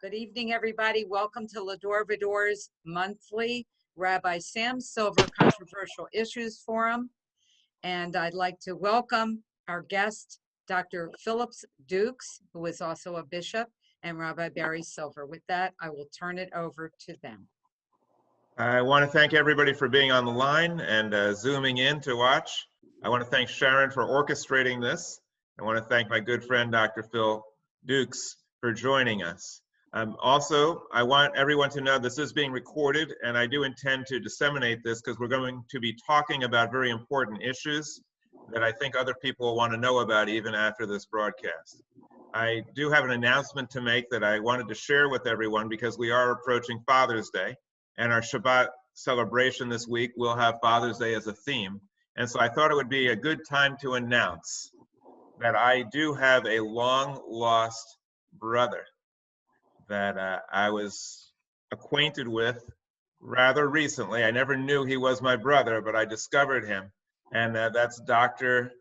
Good evening, everybody. Welcome to L'Dor Va-Dor's monthly Rabbi Sam Silver Controversial Issues Forum. And I'd like to welcome our guest, Dr. Phillip Dukes, who is also a bishop, and Rabbi Barry Silver. With that, I will turn it over to them. I want to thank everybody for being on the line and zooming in to watch. I want to thank Sharon for orchestrating this. I want to thank my good friend, Dr. Phil Dukes, for joining us. Also, I want everyone to know this is being recorded, and I do intend to disseminate this because we're going to be talking about very important issues that I think other people will want to know about even after this broadcast. I do have an announcement to make that I wanted to share with everyone because we are approaching Father's Day, and our Shabbat celebration this week will have Father's Day as a theme. And so I thought it would be a good time to announce that I do have a long-lost brother that I was acquainted with rather recently. I never knew he was my brother, but I discovered him. And that's Dr.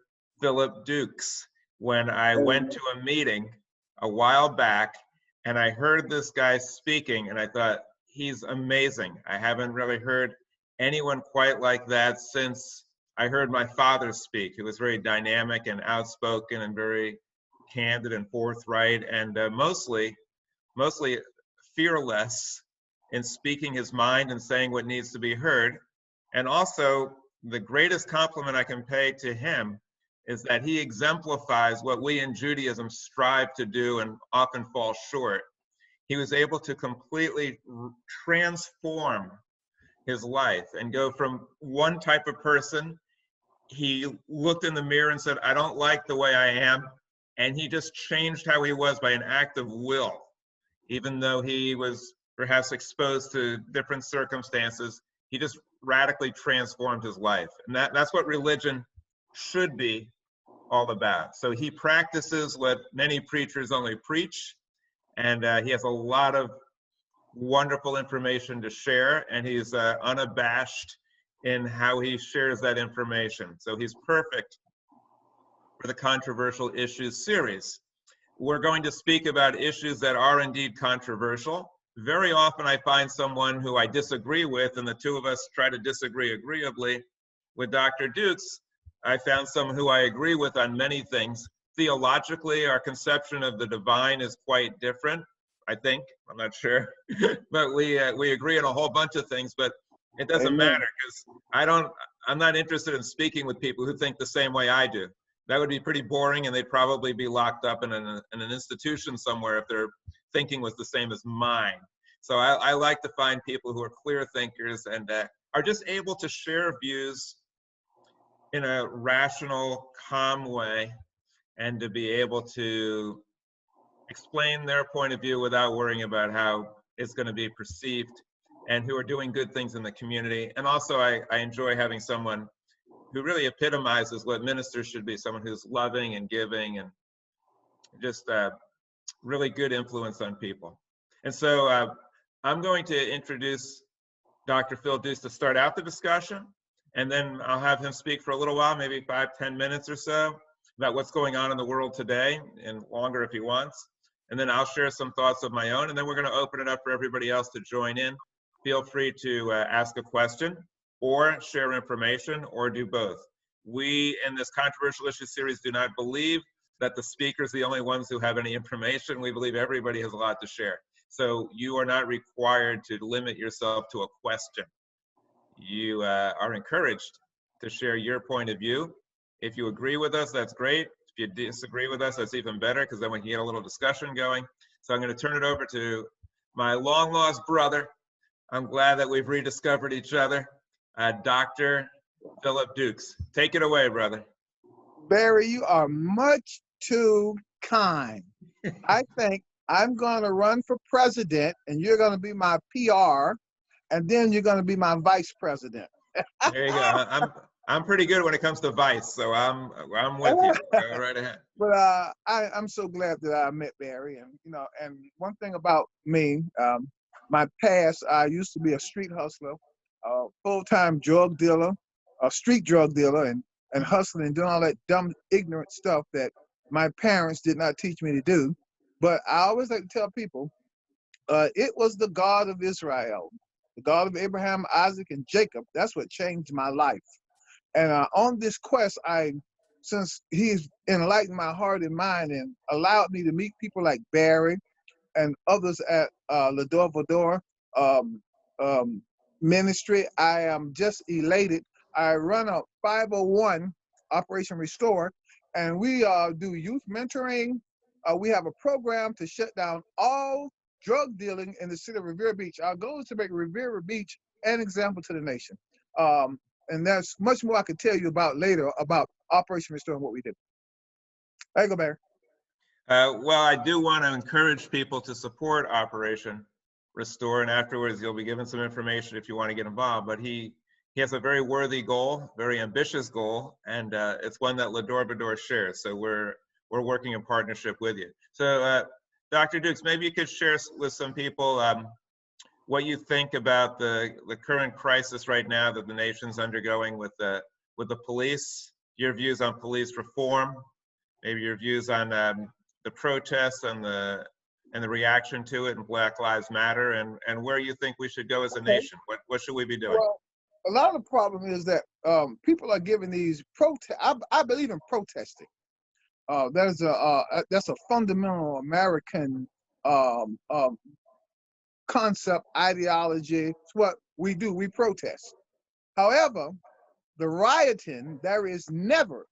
Phillip Dukes. When I went to a meeting a while back and I heard this guy speaking and I thought, he's amazing. I haven't really heard anyone quite like that since I heard my father speak. He was very dynamic and outspoken and very candid and forthright and mostly fearless in speaking his mind and saying what needs to be heard. And also, the greatest compliment I can pay to him is that he exemplifies what we in Judaism strive to do and often fall short. He was able to completely transform his life and go from one type of person. He looked in the mirror and said, I don't like the way I am. And he just changed how he was by an act of will. Even though he was perhaps exposed to different circumstances, he just radically transformed his life. And that's what religion should be all about. So he practices what many preachers only preach, and he has a lot of wonderful information to share, and he's unabashed in how he shares that information. So he's perfect for the Controversial Issues series. We're going to speak about issues that are indeed controversial. Very often I find someone who I disagree with, and the two of us try to disagree agreeably. With Dr. Dukes, I found someone who I agree with on many things. Theologically, our conception of the divine is quite different, I think. I'm not sure. But we agree on a whole bunch of things, but it doesn't matter because I'm not interested in speaking with people who think the same way I do. That would be pretty boring, and they'd probably be locked up in an institution somewhere if their thinking was the same as mine. So I like to find people who are clear thinkers and are just able to share views in a rational, calm way, and to be able to explain their point of view without worrying about how it's going to be perceived, and who are doing good things in the community. And also I enjoy having someone who really epitomizes what ministers should be, someone who's loving and giving and just really good influence on people. And so I'm going to introduce Dr. Phil Dukes to start out the discussion, and then I'll have him speak for a little while, maybe 5-10 minutes or so, about what's going on in the world today, and longer if he wants. And then I'll share some thoughts of my own, and then we're going to open it up for everybody else to join in. Feel free to ask a question, or share information, or do both. We, in this Controversial Issue series, do not believe that the speakers are the only ones who have any information. We believe everybody has a lot to share. So you are not required to limit yourself to a question. You are encouraged to share your point of view. If you agree with us, that's great. If you disagree with us, that's even better, because then we can get a little discussion going. So I'm going to turn it over to my long-lost brother. I'm glad that we've rediscovered each other. Dr. Phillip Dukes. Take it away, brother. Barry, you are much too kind. I think I'm going to run for president, and you're going to be my PR, and then you're going to be my vice president. There you go. I'm pretty good when it comes to vice, so I'm with you. Go right ahead. But I'm so glad that I met Barry, and and one thing about me, my past, I used to be a street hustler, a full-time drug dealer, a street drug dealer, and hustling and doing all that dumb, ignorant stuff that my parents did not teach me to do. But I always like to tell people, It was the God of Israel, the God of Abraham, Isaac, and Jacob. That's what changed my life. And on this quest, since he's enlightened my heart and mind and allowed me to meet people like Barry and others at L'Dor Va-Dor um, um, ministry, I am just elated. I run a 501 Operation Restore, and we do youth mentoring. We have a program to shut down all drug dealing in the city of Riviera Beach. Our goal is to make Riviera Beach an example to the nation. And there's much more I could tell you about later about Operation Restore and what we do. There you go, Barry. Well, I do want to encourage people to support Operation Restore, and afterwards you'll be given some information if you want to get involved. But he has a very worthy goal, very ambitious goal, and it's one that L'Dor Va-Dor shares. So we're working in partnership with you. So Dr. Dukes, maybe you could share with some people what you think about the current crisis right now that the nation's undergoing with the police, your views on police reform, maybe your views on the protests and the reaction to it and Black Lives Matter, and where you think we should go as a nation. What should we be doing? Well, a lot of the problem is that people are giving these protest. I believe in protesting. That's a fundamental American concept, ideology. It's what we do. We protest. However, the rioting, there is never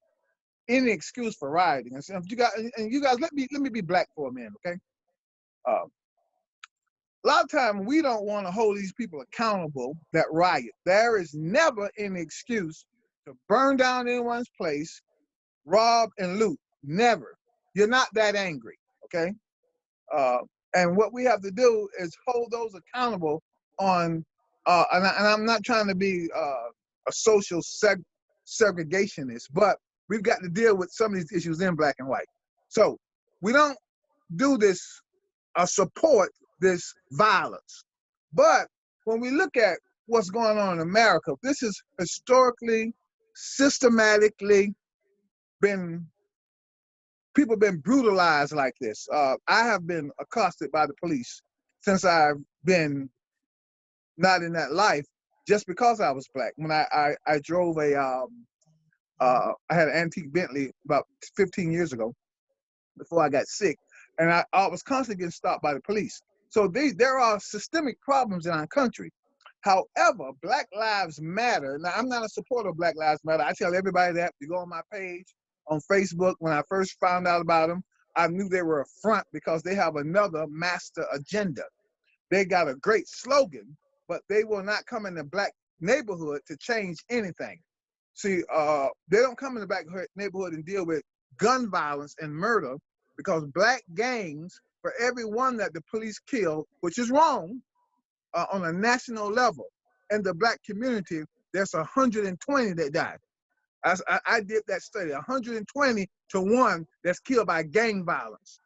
any excuse for rioting. And so if you guys, let me be black for a minute, okay? A lot of times we don't want to hold these people accountable that riot. There is never any excuse to burn down anyone's place, rob and loot. Never. You're not that angry, okay? And what we have to do is hold those accountable on, and I'm not trying to be a social segregationist, but we've got to deal with some of these issues in black and white. So we don't do this, support this violence. But when we look at what's going on in America, this is historically, systematically people been brutalized like this. I have been accosted by the police since I've been not in that life just because I was black. When I drove I had an antique Bentley about 15 years ago before I got sick, and I was constantly getting stopped by the police. So there are systemic problems in our country. However, Black Lives Matter. Now, I'm not a supporter of Black Lives Matter. I tell everybody that. You go on my page on Facebook. When I first found out about them, I knew they were a front because they have another master agenda. They got a great slogan, but they will not come in the black neighborhood to change anything. See, they don't come in the black neighborhood and deal with gun violence and murder, because black gangs, for every one that the police kill, which is wrong, on a national level, in the black community, there's 120 that died. I did that study, 120 to 1 that's killed by gang violence.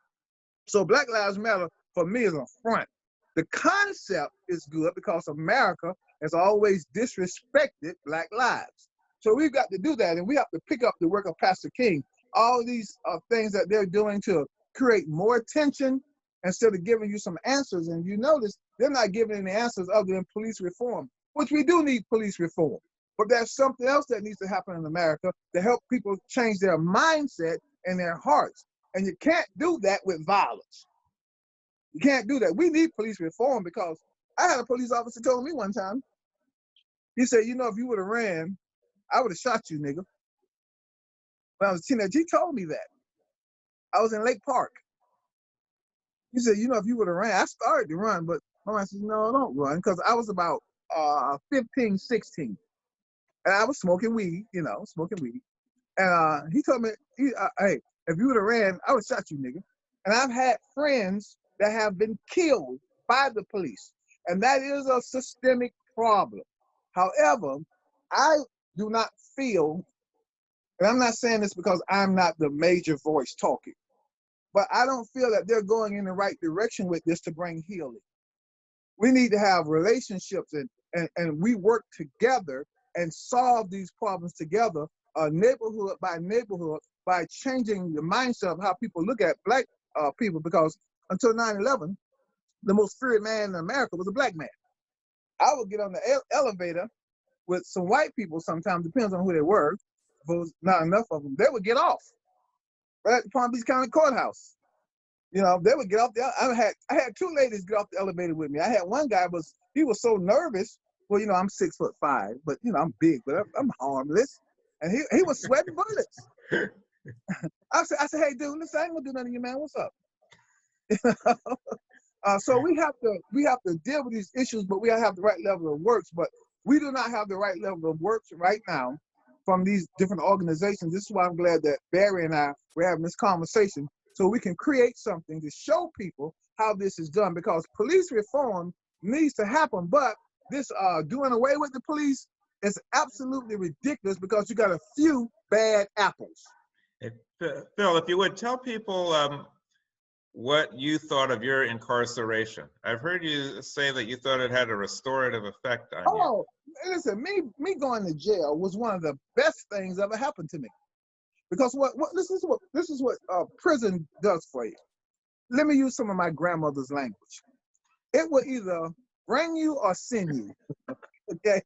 So Black Lives Matter, for me, is a front. The concept is good because America has always disrespected black lives. So we've got to do that, and we have to pick up the work of Pastor King. All these things that they're doing to create more attention instead of giving you some answers. And you notice they're not giving any answers other than police reform, which we do need police reform. But there's something else that needs to happen in America to help people change their mindset and their hearts. And you can't do that with violence. You can't do that. We need police reform, because I had a police officer told me one time, he said, you know, if you would have ran, I would have shot you, nigga. When I was a teenager, he told me that. I was in Lake Park. He said, you know, if you would have ran, I started to run, but my mom said, no, don't run, because I was about 15, 16. And I was smoking weed, smoking weed. And he told me, hey, if you would have ran, I would have shot you, nigga. And I've had friends that have been killed by the police. And that is a systemic problem. However, I do not feel, and I'm not saying this because I'm not the major voice talking, but I don't feel that they're going in the right direction with this to bring healing. We need to have relationships and we work together and solve these problems together, neighborhood by neighborhood, by changing the mindset of how people look at black people. Because until 9/11, the most feared man in America was a black man. I would get on the elevator with some white people sometimes, depends on who they were. If it was not enough of them, they would get off right at the Palm Beach County Courthouse. You know, they would get off the. I had two ladies get off the elevator with me. I had one guy he was so nervous. Well, you know, I'm 6'5", but you know, I'm big, but I'm harmless, and he was sweating bullets. I said, hey, dude, listen, I ain't gonna do nothing to you, man. What's up? So we have to deal with these issues, but we have the right level of works. But we do not have the right level of works right now from these different organizations. This is why I'm glad that Barry and I were having this conversation, so we can create something to show people how this is done. Because police reform needs to happen, but this doing away with the police is absolutely ridiculous because you got a few bad apples. Phil, if you would tell people what you thought of your incarceration. I've heard you say that you thought it had a restorative effect on you. Oh, listen, me going to jail was one of the best things that ever happened to me. Because this is what prison does for you. Let me use some of my grandmother's language. It will either bring you or send you. Okay,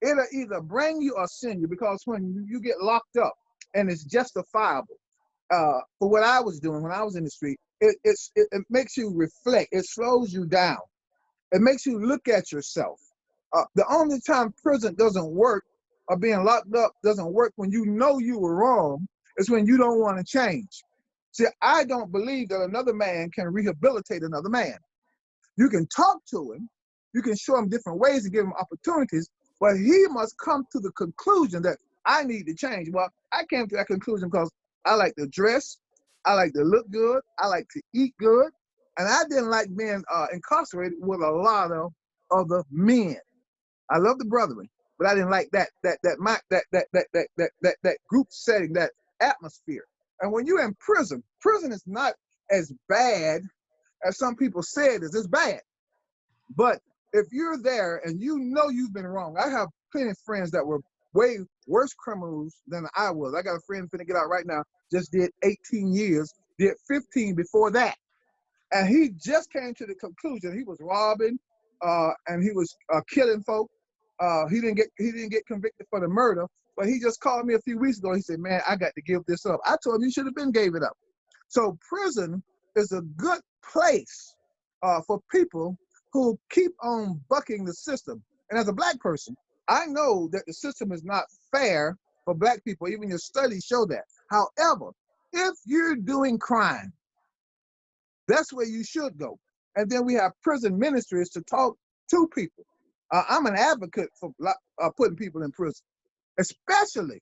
it'll either bring you or send you, because when you get locked up and it's justifiable for what I was doing when I was in the street, it makes you reflect. It slows you down. It makes you look at yourself. The only time prison doesn't work, or being locked up doesn't work, when you know you were wrong, is when you don't want to change. See, I don't believe that another man can rehabilitate another man. You can talk to him, you can show him different ways to give him opportunities, but he must come to the conclusion that I need to change. Well, I came to that conclusion because I like to dress, I like to look good, I like to eat good, and I didn't like being incarcerated with a lot of other men. I love the brethren, but I didn't like that group setting, that atmosphere. And when you're in prison, prison is not as bad as some people say it is. It's bad. But if you're there and you know you've been wrong, I have plenty of friends that were way worse criminals than I was. I got a friend finna get out right now, just did 18 years, did 15 before that. And he just came to the conclusion he was robbing and he was killing folk. He didn't get convicted for the murder, but he just called me a few weeks ago. He said, man, I got to give this up. I told him you should have been gave it up. So prison is a good place for people who keep on bucking the system. And as a black person, I know that the system is not fair for black people. Even your studies show that. However, if you're doing crime, that's where you should go. And then we have prison ministries to talk to people. I'm an advocate for putting people in prison, especially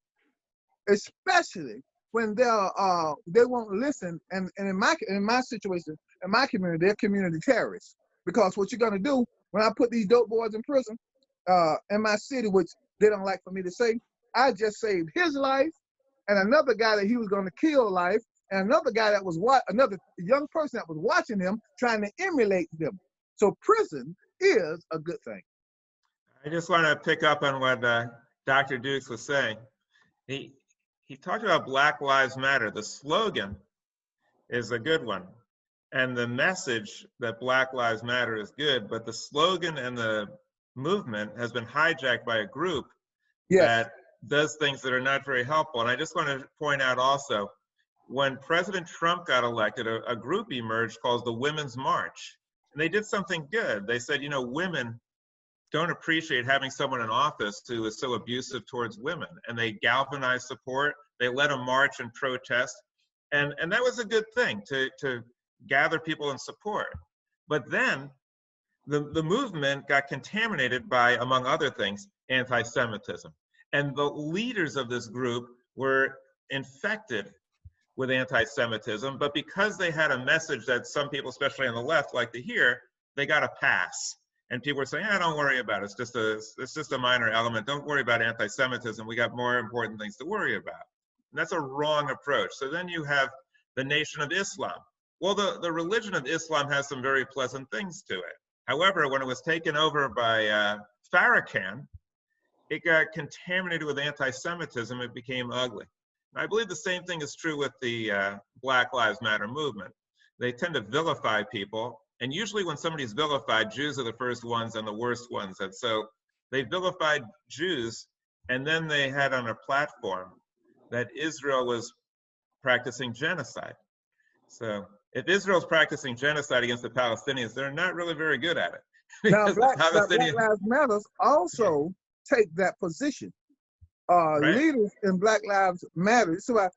when they won't listen. And in my situation, in my community, they're community terrorists. Because what you're gonna do when I put these dope boys in prison in my city, which they don't like for me to say, I just saved his life and another guy that he was gonna kill life, and another guy that was another young person that was watching him, trying to emulate them. So prison is a good thing. I just want to pick up on what Dr. Dukes was saying. He talked about Black Lives Matter. The slogan is a good one, and the message that Black Lives Matter is good, but the slogan and the movement has been hijacked by a group that does things that are not very helpful. And I just want to point out also, when President Trump got elected, a group emerged called the Women's March. And they did something good. They said, you know, women don't appreciate having someone in office who is so abusive towards women. And they galvanized support. They led a march and protest. And that was a good thing to gather people in support. But then the movement got contaminated by, among other things, anti-Semitism. And the leaders of this group were infected with anti-Semitism, but because they had a message that some people, especially on the left, like to hear, they got a pass. And people were saying, don't worry about it. It's just a minor element. Don't worry about anti-Semitism. We got more important things to worry about. And that's a wrong approach. So then you have the Nation of Islam. Well, the religion of Islam has some very pleasant things to it. However, when it was taken over by Farrakhan, it got contaminated with anti-Semitism. It became ugly. And I believe the same thing is true with the Black Lives Matter movement. They tend to vilify people, And usually when somebody's vilified, Jews are the first ones and the worst ones. And so they vilified Jews, and then they had on a platform that Israel was practicing genocide. So if Israel's practicing genocide against the Palestinians, they're not really very good at it. Now, Because the Black Palestinians, Lives Matter also take that position. right? Leaders in Black Lives Matter. So I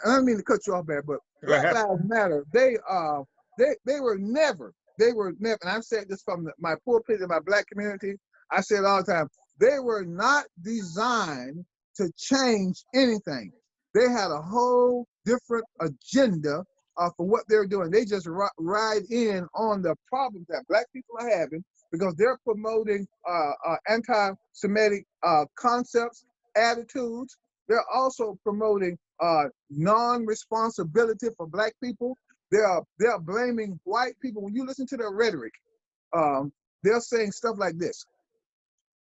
don't mean to cut you off, Barry, but Go Black ahead. Lives Matter. They were never. And I've said this from my pulpit in my Black community. I say it all the time. They were not designed to change anything. They had a whole different agenda for what they're doing. They just ride in on the problems that Black people are having because they're promoting anti-Semitic concepts, attitudes. They're also promoting non-responsibility for Black people. They're blaming white people. When you listen to their rhetoric, they're saying stuff like this.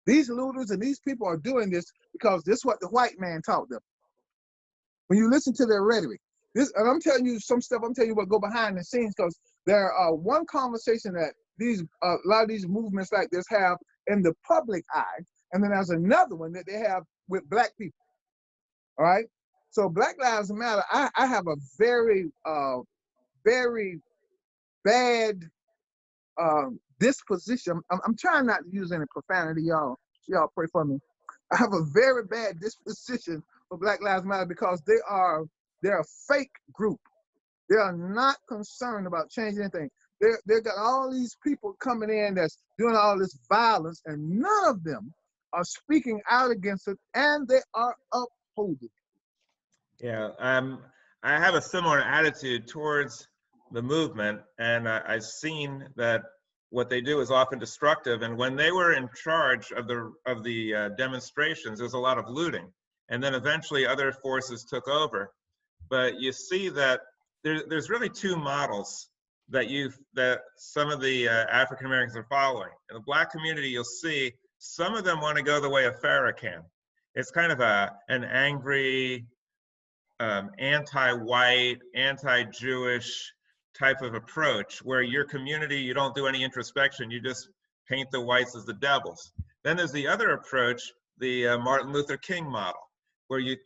These looters and these people are doing this because this is what the white man taught them. When you listen to their rhetoric, and I'm telling you some stuff, I'm telling you what go behind the scenes, because there are one conversation that a lot of these movements like this have in the public eye, and then there's another one that they have with Black people. All right. So Black Lives Matter, I have a very, very bad disposition. I'm trying not to use any profanity, y'all. Y'all pray for me. I have a very bad disposition for Black Lives Matter because they're a fake group. They are not concerned about changing anything. They got all these people coming in that's doing all this violence, and none of them are speaking out against it, and they are upholding. Yeah, I have a similar attitude towards the movement, and I've seen that what they do is often destructive. And when they were in charge of the demonstrations, there was a lot of looting, and then eventually other forces took over. But you see that there's really two models that some of the African Americans are following. In the Black community, you'll see some of them want to go the way of Farrakhan. It's kind of an angry, anti-white, anti-Jewish type of approach where your community, you don't do any introspection, you just paint the whites as the devils. Then there's the other approach, the Martin Luther King model, where you're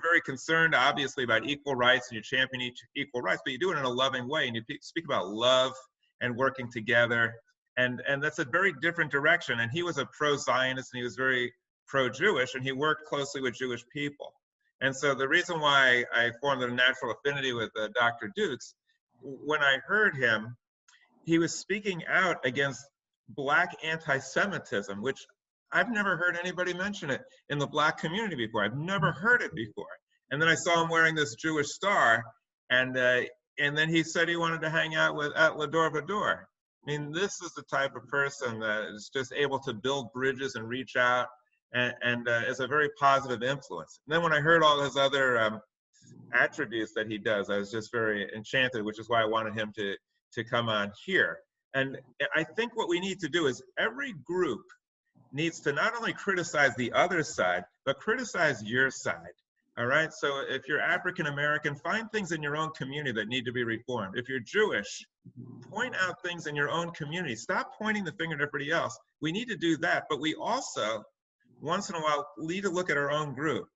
very concerned, obviously, about equal rights, and you champion equal rights, but you do it in a loving way, and you speak about love and working together, and that's a very different direction. And he was a pro-Zionist, and he was very pro-Jewish, and he worked closely with Jewish people. And so the reason why I formed a natural affinity with Dr. Dukes, when I heard him, he was speaking out against Black anti-Semitism, which I've never heard anybody mention it in the Black community before. I've never heard it before. And then I saw him wearing this Jewish star, and then he said he wanted to hang out at L'Dor Va-Dor. I mean, this is the type of person that is just able to build bridges and reach out, and is a very positive influence. And then when I heard all his other attributes that he does, I was just very enchanted, which is why I wanted him to come on here. And I think what we need to do is every group needs to not only criticize the other side, but criticize your side. All right. So if you're African American, find things in your own community that need to be reformed. If you're Jewish, point out things in your own community. Stop pointing the finger at everybody else. We need to do that. But we also, once in a while, need to look at our own group.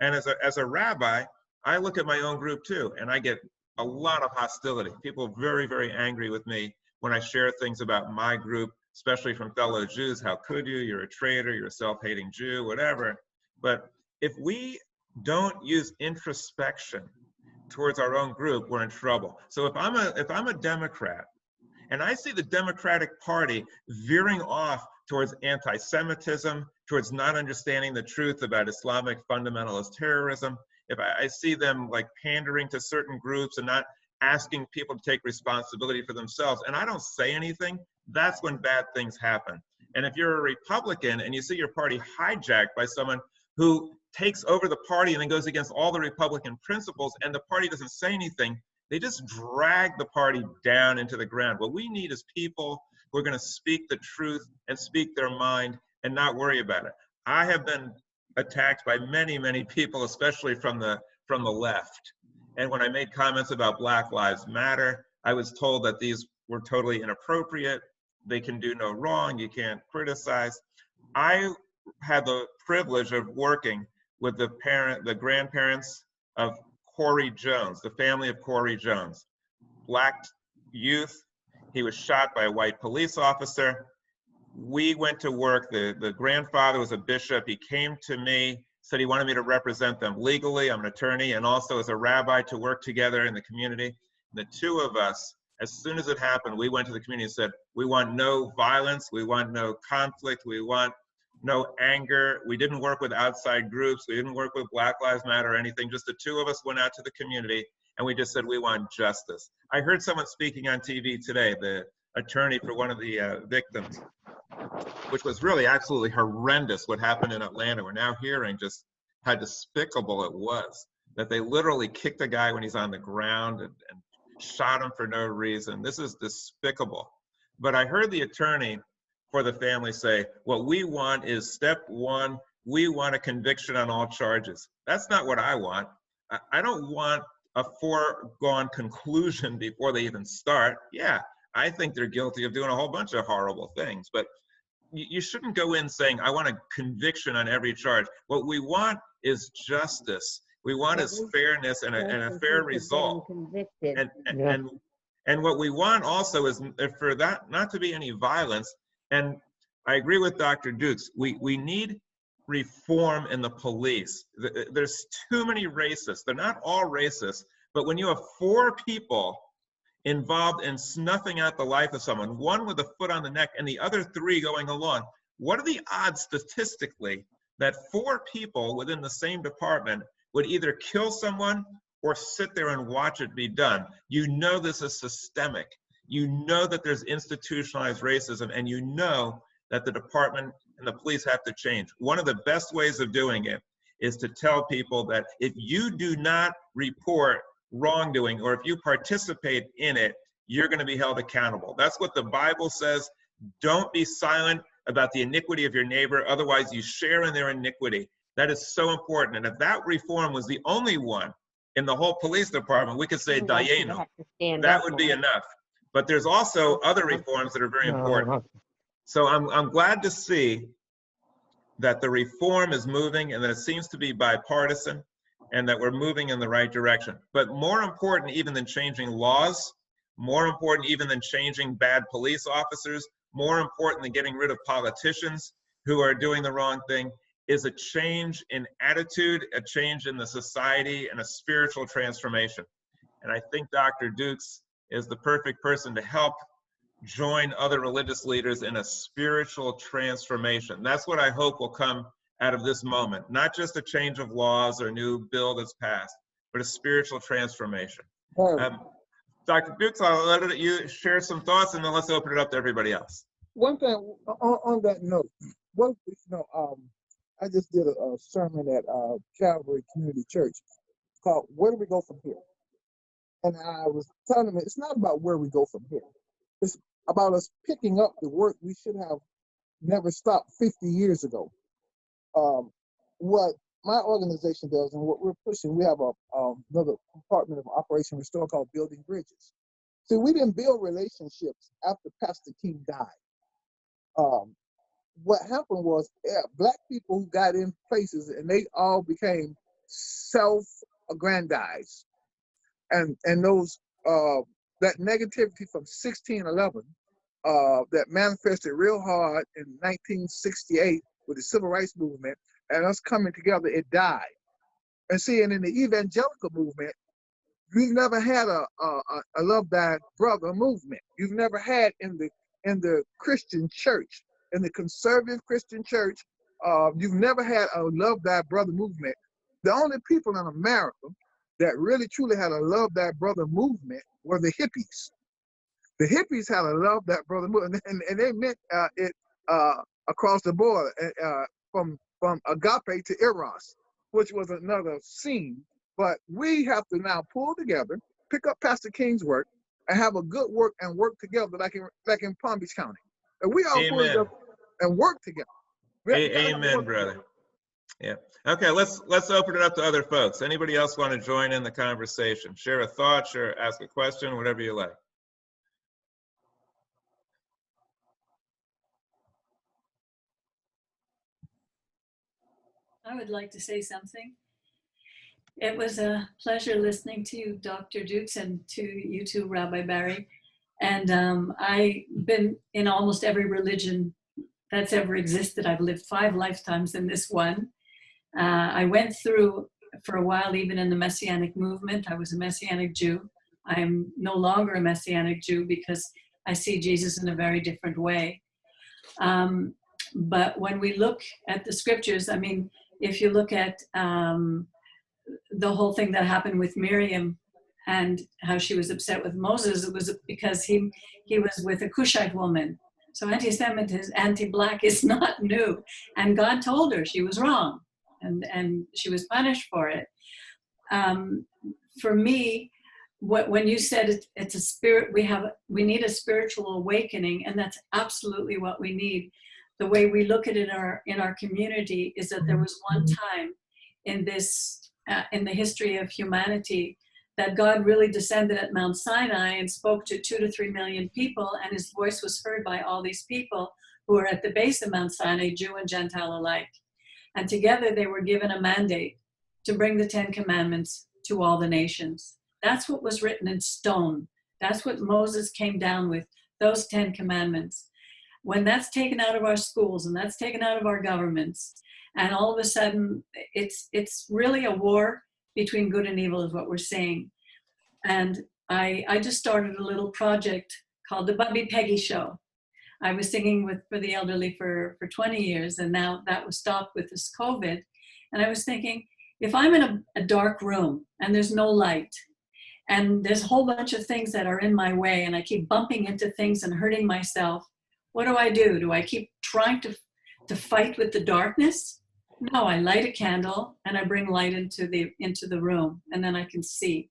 And as a rabbi, I look at my own group too, and I get a lot of hostility. People are very, very angry with me when I share things about my group, especially from fellow Jews. How could you? You're a traitor, you're a self-hating Jew, whatever. But if we don't use introspection towards our own group, we're in trouble. So if I'm a Democrat and I see the Democratic Party veering off towards anti-Semitism, towards not understanding the truth about Islamic fundamentalist terrorism, if I see them like pandering to certain groups and not asking people to take responsibility for themselves, and I don't say anything, that's when bad things happen. And if you're a Republican and you see your party hijacked by someone who takes over the party and then goes against all the Republican principles, and the party doesn't say anything, they just drag the party down into the ground. What we need is people who are going to speak the truth and speak their mind and not worry about it. I have been attacked by many, many people, especially from the left. And when I made comments about Black Lives Matter, I was told that these were totally inappropriate. They can do no wrong. You can't criticize. I had the privilege of working with the grandparents of Corey Jones, the family of Corey Jones, Black youth. He was shot by a white police officer. We went to work. The grandfather was a bishop. He came to me, said he wanted me to represent them legally. I'm an attorney, and also as a rabbi to work together in the community. The two of us, as soon as it happened, we went to the community and said, we want no violence, we want no conflict, we want no anger. We didn't work with outside groups, we didn't work with Black Lives Matter or anything, just the two of us went out to the community and we just said, we want justice. I heard someone speaking on TV today, the attorney for one of the victims, which was really absolutely horrendous what happened in Atlanta. We're now hearing just how despicable it was, that they literally kicked a guy when he's on the ground and shot him for no reason. This is despicable. But I heard the attorney for the family say, what we want is step one, we want a conviction on all charges. That's not what I want. I don't want a foregone conclusion before they even start. Yeah, I think they're guilty of doing a whole bunch of horrible things, but you shouldn't go in saying, I want a conviction on every charge. What we want is justice. We want is fairness and a fair result. And what we want also is for that not to be any violence. And I agree with Dr. Dukes. We need reform in the police. There's too many racists. They're not all racist, but when you have 4 people involved in snuffing out the life of someone, one with a foot on the neck and the other 3 going along, what are the odds statistically that 4 people within the same department would either kill someone or sit there and watch it be done? You know this is systemic. You know that there's institutionalized racism, and you know that the department and the police have to change. One of the best ways of doing it is to tell people that if you do not report wrongdoing or if you participate in it, you're going to be held accountable. That's what the Bible says. Don't be silent about the iniquity of your neighbor, otherwise you share in their iniquity. That is so important. And if that reform was the only one in the whole police department, we could say Dayenu. That would be enough. But there's also other reforms that are very important. So I'm glad to see that the reform is moving and that it seems to be bipartisan and that we're moving in the right direction. But more important even than changing laws, more important even than changing bad police officers, more important than getting rid of politicians who are doing the wrong thing, is a change in attitude, a change in the society, and a spiritual transformation. And I think Dr. Dukes is the perfect person to help join other religious leaders in a spiritual transformation. That's what I hope will come out of this moment. Not just a change of laws or a new bill that's passed, but a spiritual transformation. Dr. Dukes, I'll let you share some thoughts and then let's open it up to everybody else. One thing on that note, I just did a sermon at Calvary Community Church called "Where Do We Go From Here?" And I was telling them it's not about where we go from here. It's about us picking up the work we should have never stopped 50 years ago. What my organization does and what we're pushing, we have another department of Operation Restore called Building Bridges. See, we didn't build relationships after Pastor King died. What happened was Black people who got in places and they all became self-aggrandized. And those that negativity from 1611 that manifested real hard in 1968 with the Civil Rights Movement and us coming together, it died. And see, and in the evangelical movement, we've never had a love thy brother movement. You've never had in the Christian church, in the conservative Christian church, you've never had a love thy brother movement. The only people in America that really truly had a love thy brother movement were the hippies. The hippies had a love that brother movement, and they meant it across the board, from agape to eros, which was another scene. But we have to now pull together, pick up Pastor King's work, and have a good work and work together, like in Palm Beach County. And we all pull together and work together. Amen, brother. Yeah. Okay, let's open it up to other folks. Anybody else want to join in the conversation? Share a thought, ask a question, whatever you like. I would like to say something. It was a pleasure listening to you, Dr. Dukes, and to you too, Rabbi Barry. And I've been in almost every religion that's ever existed. I've lived 5 lifetimes in this one. I went through, for a while, even in the Messianic movement. I was a Messianic Jew. I'm no longer a Messianic Jew because I see Jesus in a very different way. But when we look at the scriptures, I mean, if you look at the whole thing that happened with Miriam and how she was upset with Moses, it was because he was with a Cushite woman. So anti-Semitism, anti-Black is not new. And God told her she was wrong, and she was punished for it. For me, when you said it's a spirit, we need a spiritual awakening, and that's absolutely what we need. The way we look at it in our community is that there was one time in this in the history of humanity that God really descended at Mount Sinai and spoke to 2 to 3 million people, and his voice was heard by all these people who were at the base of Mount Sinai, Jew and Gentile alike. And together they were given a mandate to bring the 10 Commandments to all the nations. That's what was written in stone. That's what Moses came down with, those 10 Commandments. When that's taken out of our schools and that's taken out of our governments, and all of a sudden it's really a war between good and evil is what we're seeing. And I just started a little project called the Bubby Peggy Show. I was singing for the elderly for 20 years, and now that was stopped with this COVID. And I was thinking, if I'm in a dark room and there's no light, and there's a whole bunch of things that are in my way, and I keep bumping into things and hurting myself, what do? Do I keep trying to fight with the darkness? No, I light a candle and I bring light into the room, and then I can see.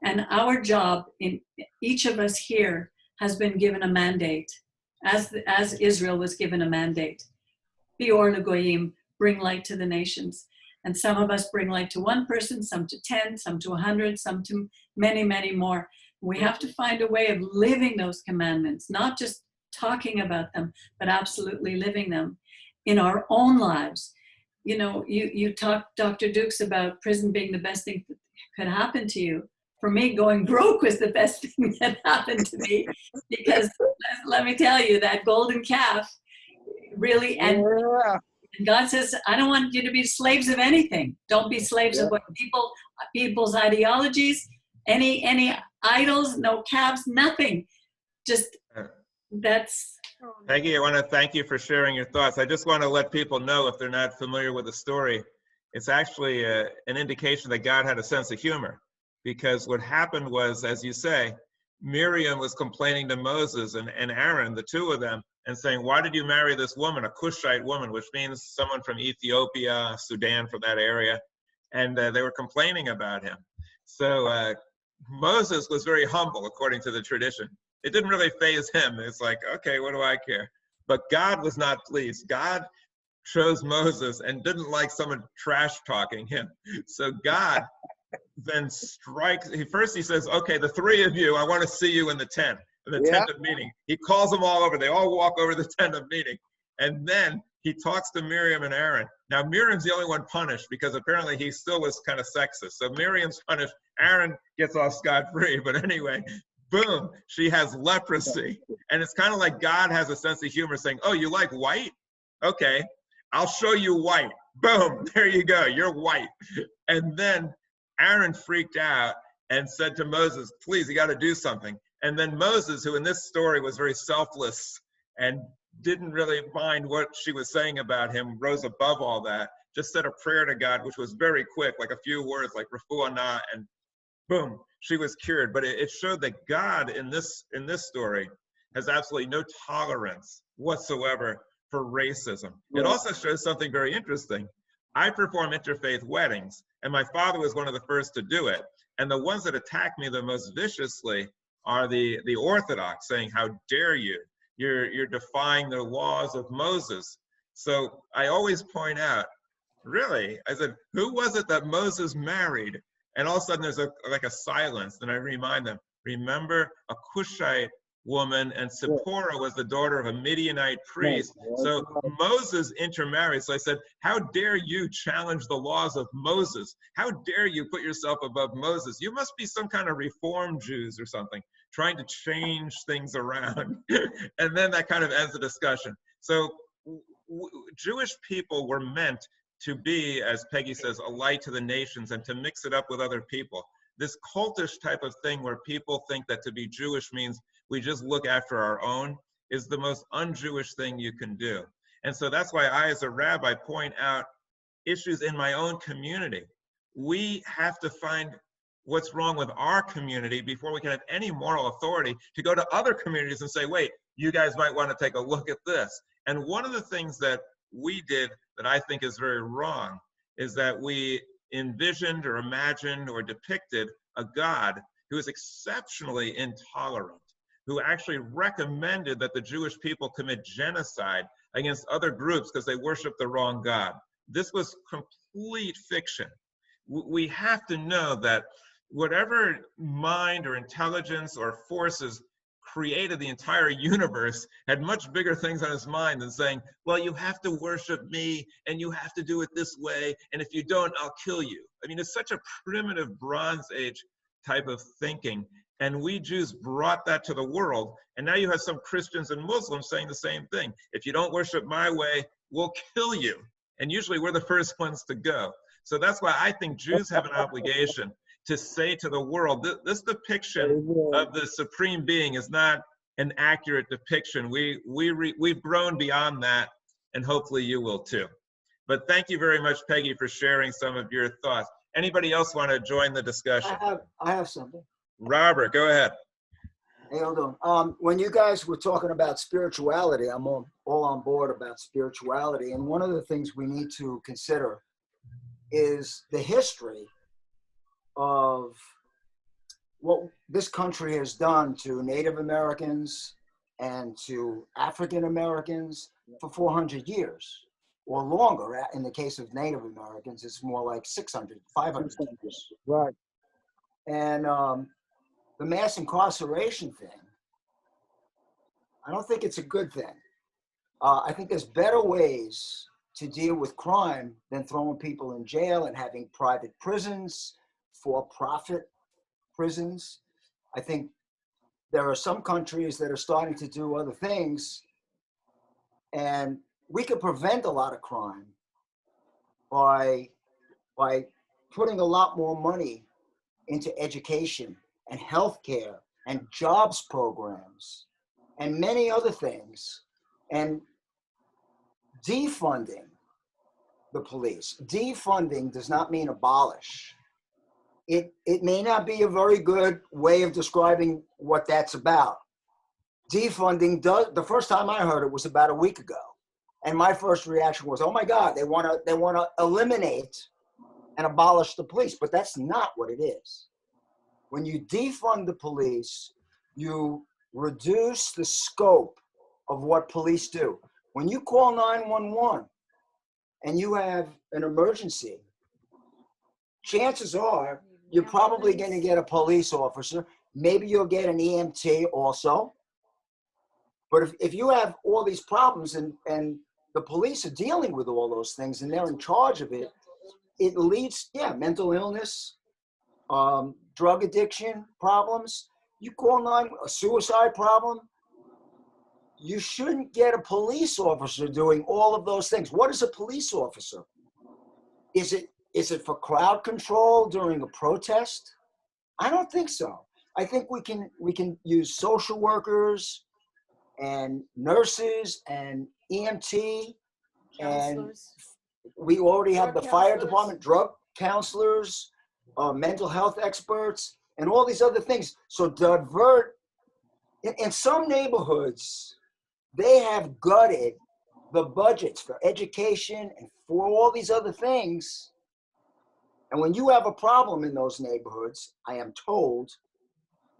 And our job, in each of us here, has been given a mandate, as Israel was given a mandate. Bior L'Goyim, bring light to the nations. And some of us bring light to one person, some to 10, some to 100, some to many, many more. We have to find a way of living those commandments, not just talking about them, but absolutely living them in our own lives. You know, you talked, Dr. Dukes, about prison being the best thing that could happen to you. For me, going broke was the best thing that happened to me, because let me tell you, that golden calf really, and God says, I don't want you to be slaves of anything. Don't be slaves of what people's ideologies, any idols, no calves, nothing. Just that's. Peggy, I want to thank you for sharing your thoughts. I just want to let people know, if they're not familiar with the story, it's actually an indication that God had a sense of humor. Because what happened was, as you say, Miriam was complaining to Moses and Aaron, the two of them, and saying, why did you marry this woman, a Cushite woman, which means someone from Ethiopia, Sudan, from that area. And they were complaining about him. So Moses was very humble, according to the tradition. It didn't really faze him. It's like, okay, what do I care? But God was not pleased. God chose Moses and didn't like someone trash talking him. So God then strikes, he says, okay, the 3 of you, I want to see you in the tent of meeting. He calls them all over. They all walk over the tent of meeting. And then he talks to Miriam and Aaron. Now, Miriam's the only one punished because apparently he still was kind of sexist. So Miriam's punished. Aaron gets off scot-free. But anyway, boom, she has leprosy. And it's kind of like God has a sense of humor saying, oh, you like white? Okay, I'll show you white. Boom, there you go, you're white. And then Aaron freaked out and said to Moses, please, you got to do something. And then Moses, who in this story was very selfless and didn't really mind what she was saying about him, rose above all that, just said a prayer to God, which was very quick, like a few words, like Refuah, and boom, she was cured. But it showed that God in this story has absolutely no tolerance whatsoever for racism. It also shows something very interesting. I perform interfaith weddings, and my father was one of the first to do it. And the ones that attack me the most viciously are the Orthodox, saying, how dare you? You're defying the laws of Moses. So I always point out, really, I said, who was it that Moses married? And all of a sudden there's like a silence, and I remind them, remember, a Cushite woman, and Zipporah was the daughter of a Midianite priest. So Moses intermarried. So I said, how dare you challenge the laws of Moses? How dare you put yourself above Moses? You must be some kind of reform Jews or something, trying to change things around. And then that kind of ends the discussion. So Jewish people were meant to be, as Peggy says, a light to the nations and to mix it up with other people. This cultish type of thing where people think that to be Jewish means we just look after our own is the most un-Jewish thing you can do. And so that's why I, as a rabbi, point out issues in my own community. We have to find what's wrong with our community before we can have any moral authority to go to other communities and say, wait, you guys might want to take a look at this. And one of the things that we did that I think is very wrong is that we envisioned or imagined or depicted a God who is exceptionally intolerant, who actually recommended that the Jewish people commit genocide against other groups because they worship the wrong God. This was complete fiction. We have to know that whatever mind or intelligence or forces created the entire universe had much bigger things on his mind than saying, well, you have to worship me and you have to do it this way, and if you don't, I'll kill you. I mean, it's such a primitive Bronze Age type of thinking, and we Jews brought that to the world, and now you have some Christians and Muslims saying the same thing. If you don't worship my way, we'll kill you. And usually we're the first ones to go. So that's why I think Jews have an obligation to say to the world, this depiction of the Supreme Being is not an accurate depiction. We've grown beyond that, and hopefully you will too. But thank you very much, Peggy, for sharing some of your thoughts. Anybody else want to join the discussion? I have something. Robert, go ahead. Hey, hold on. When you guys were talking about spirituality, I'm all on board about spirituality. And one of the things we need to consider is the history of what this country has done to Native Americans and to African Americans for 400 years or longer. In the case of Native Americans, it's more like 600, 500 years. Right. And the mass incarceration thing, I don't think it's a good thing. I think there's better ways to deal with crime than throwing people in jail and having private prisons, for-profit prisons. I think there are some countries that are starting to do other things, and we could prevent a lot of crime by putting a lot more money into education and healthcare and jobs programs and many other things, and defunding the police. Defunding does not mean abolish. It may not be a very good way of describing what that's about. Defunding the first time I heard it was about a week ago. And my first reaction was, oh my God, they want to eliminate and abolish the police, but that's not what it is. When you defund the police, you reduce the scope of what police do. When you call 911 and you have an emergency, chances are you're probably going to get a police officer. Maybe you'll get an EMT also. But if you have all these problems and the police are dealing with all those things and they're in charge of it, it leads, mental illness, drug addiction problems. You call a suicide problem. You shouldn't get a police officer doing all of those things. What is a police officer? Is it for crowd control during a protest? I don't think so. I think we can use social workers and nurses and EMT, and we already have the fire department, drug counselors, mental health experts, and all these other things. So divert. In some neighborhoods, they have gutted the budgets for education and for all these other things. And when you have a problem in those neighborhoods, I am told,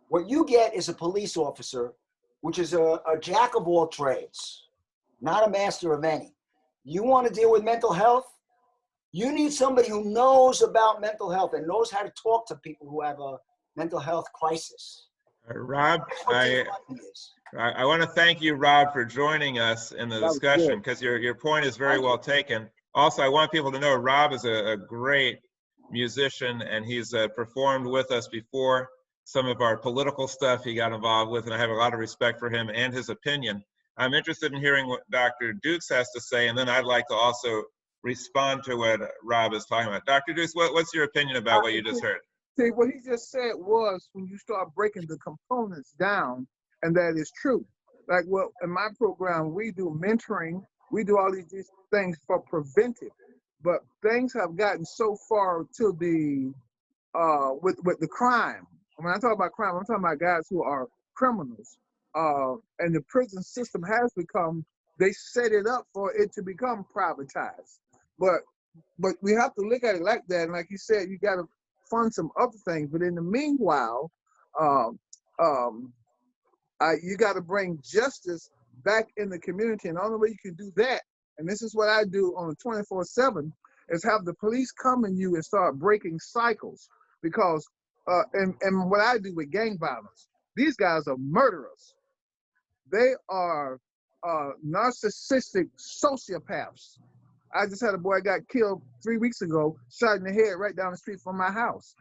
what you get is a police officer, which is a jack of all trades, not a master of any. You want to deal with mental health? You need somebody who knows about mental health and knows how to talk to people who have a mental health crisis. Rob, I want to thank you, Rob, for joining us in the That was discussion, good. because your point is very well taken. Also, I want people to know Rob is a great musician, and he's performed with us before. Some of our political stuff he got involved with, and I have a lot of respect for him and his opinion. I'm interested in hearing what Dr. Dukes has to say, and then I'd like to also respond to what Rob is talking about. Dr. Dukes, what's your opinion about what you just heard? See, what he just said was when you start breaking the components down, and that is true. Like, well, in my program, we do mentoring, we do all these things for preventive, but things have gotten so far to the with the crime. When I talk about crime, I'm talking about guys who are criminals, and the prison system has become. They set it up for it to become privatized, but we have to look at it like that. And like you said, you got to fund some other things. But in the meanwhile, you got to bring justice back in the community. And the only way you can do that, and this is what I do on a 24/7, is have the police come in you and start breaking cycles. Because, and what I do with gang violence, these guys are murderers. They are narcissistic sociopaths. I just had a boy got killed 3 weeks ago, shot in the head right down the street from my house.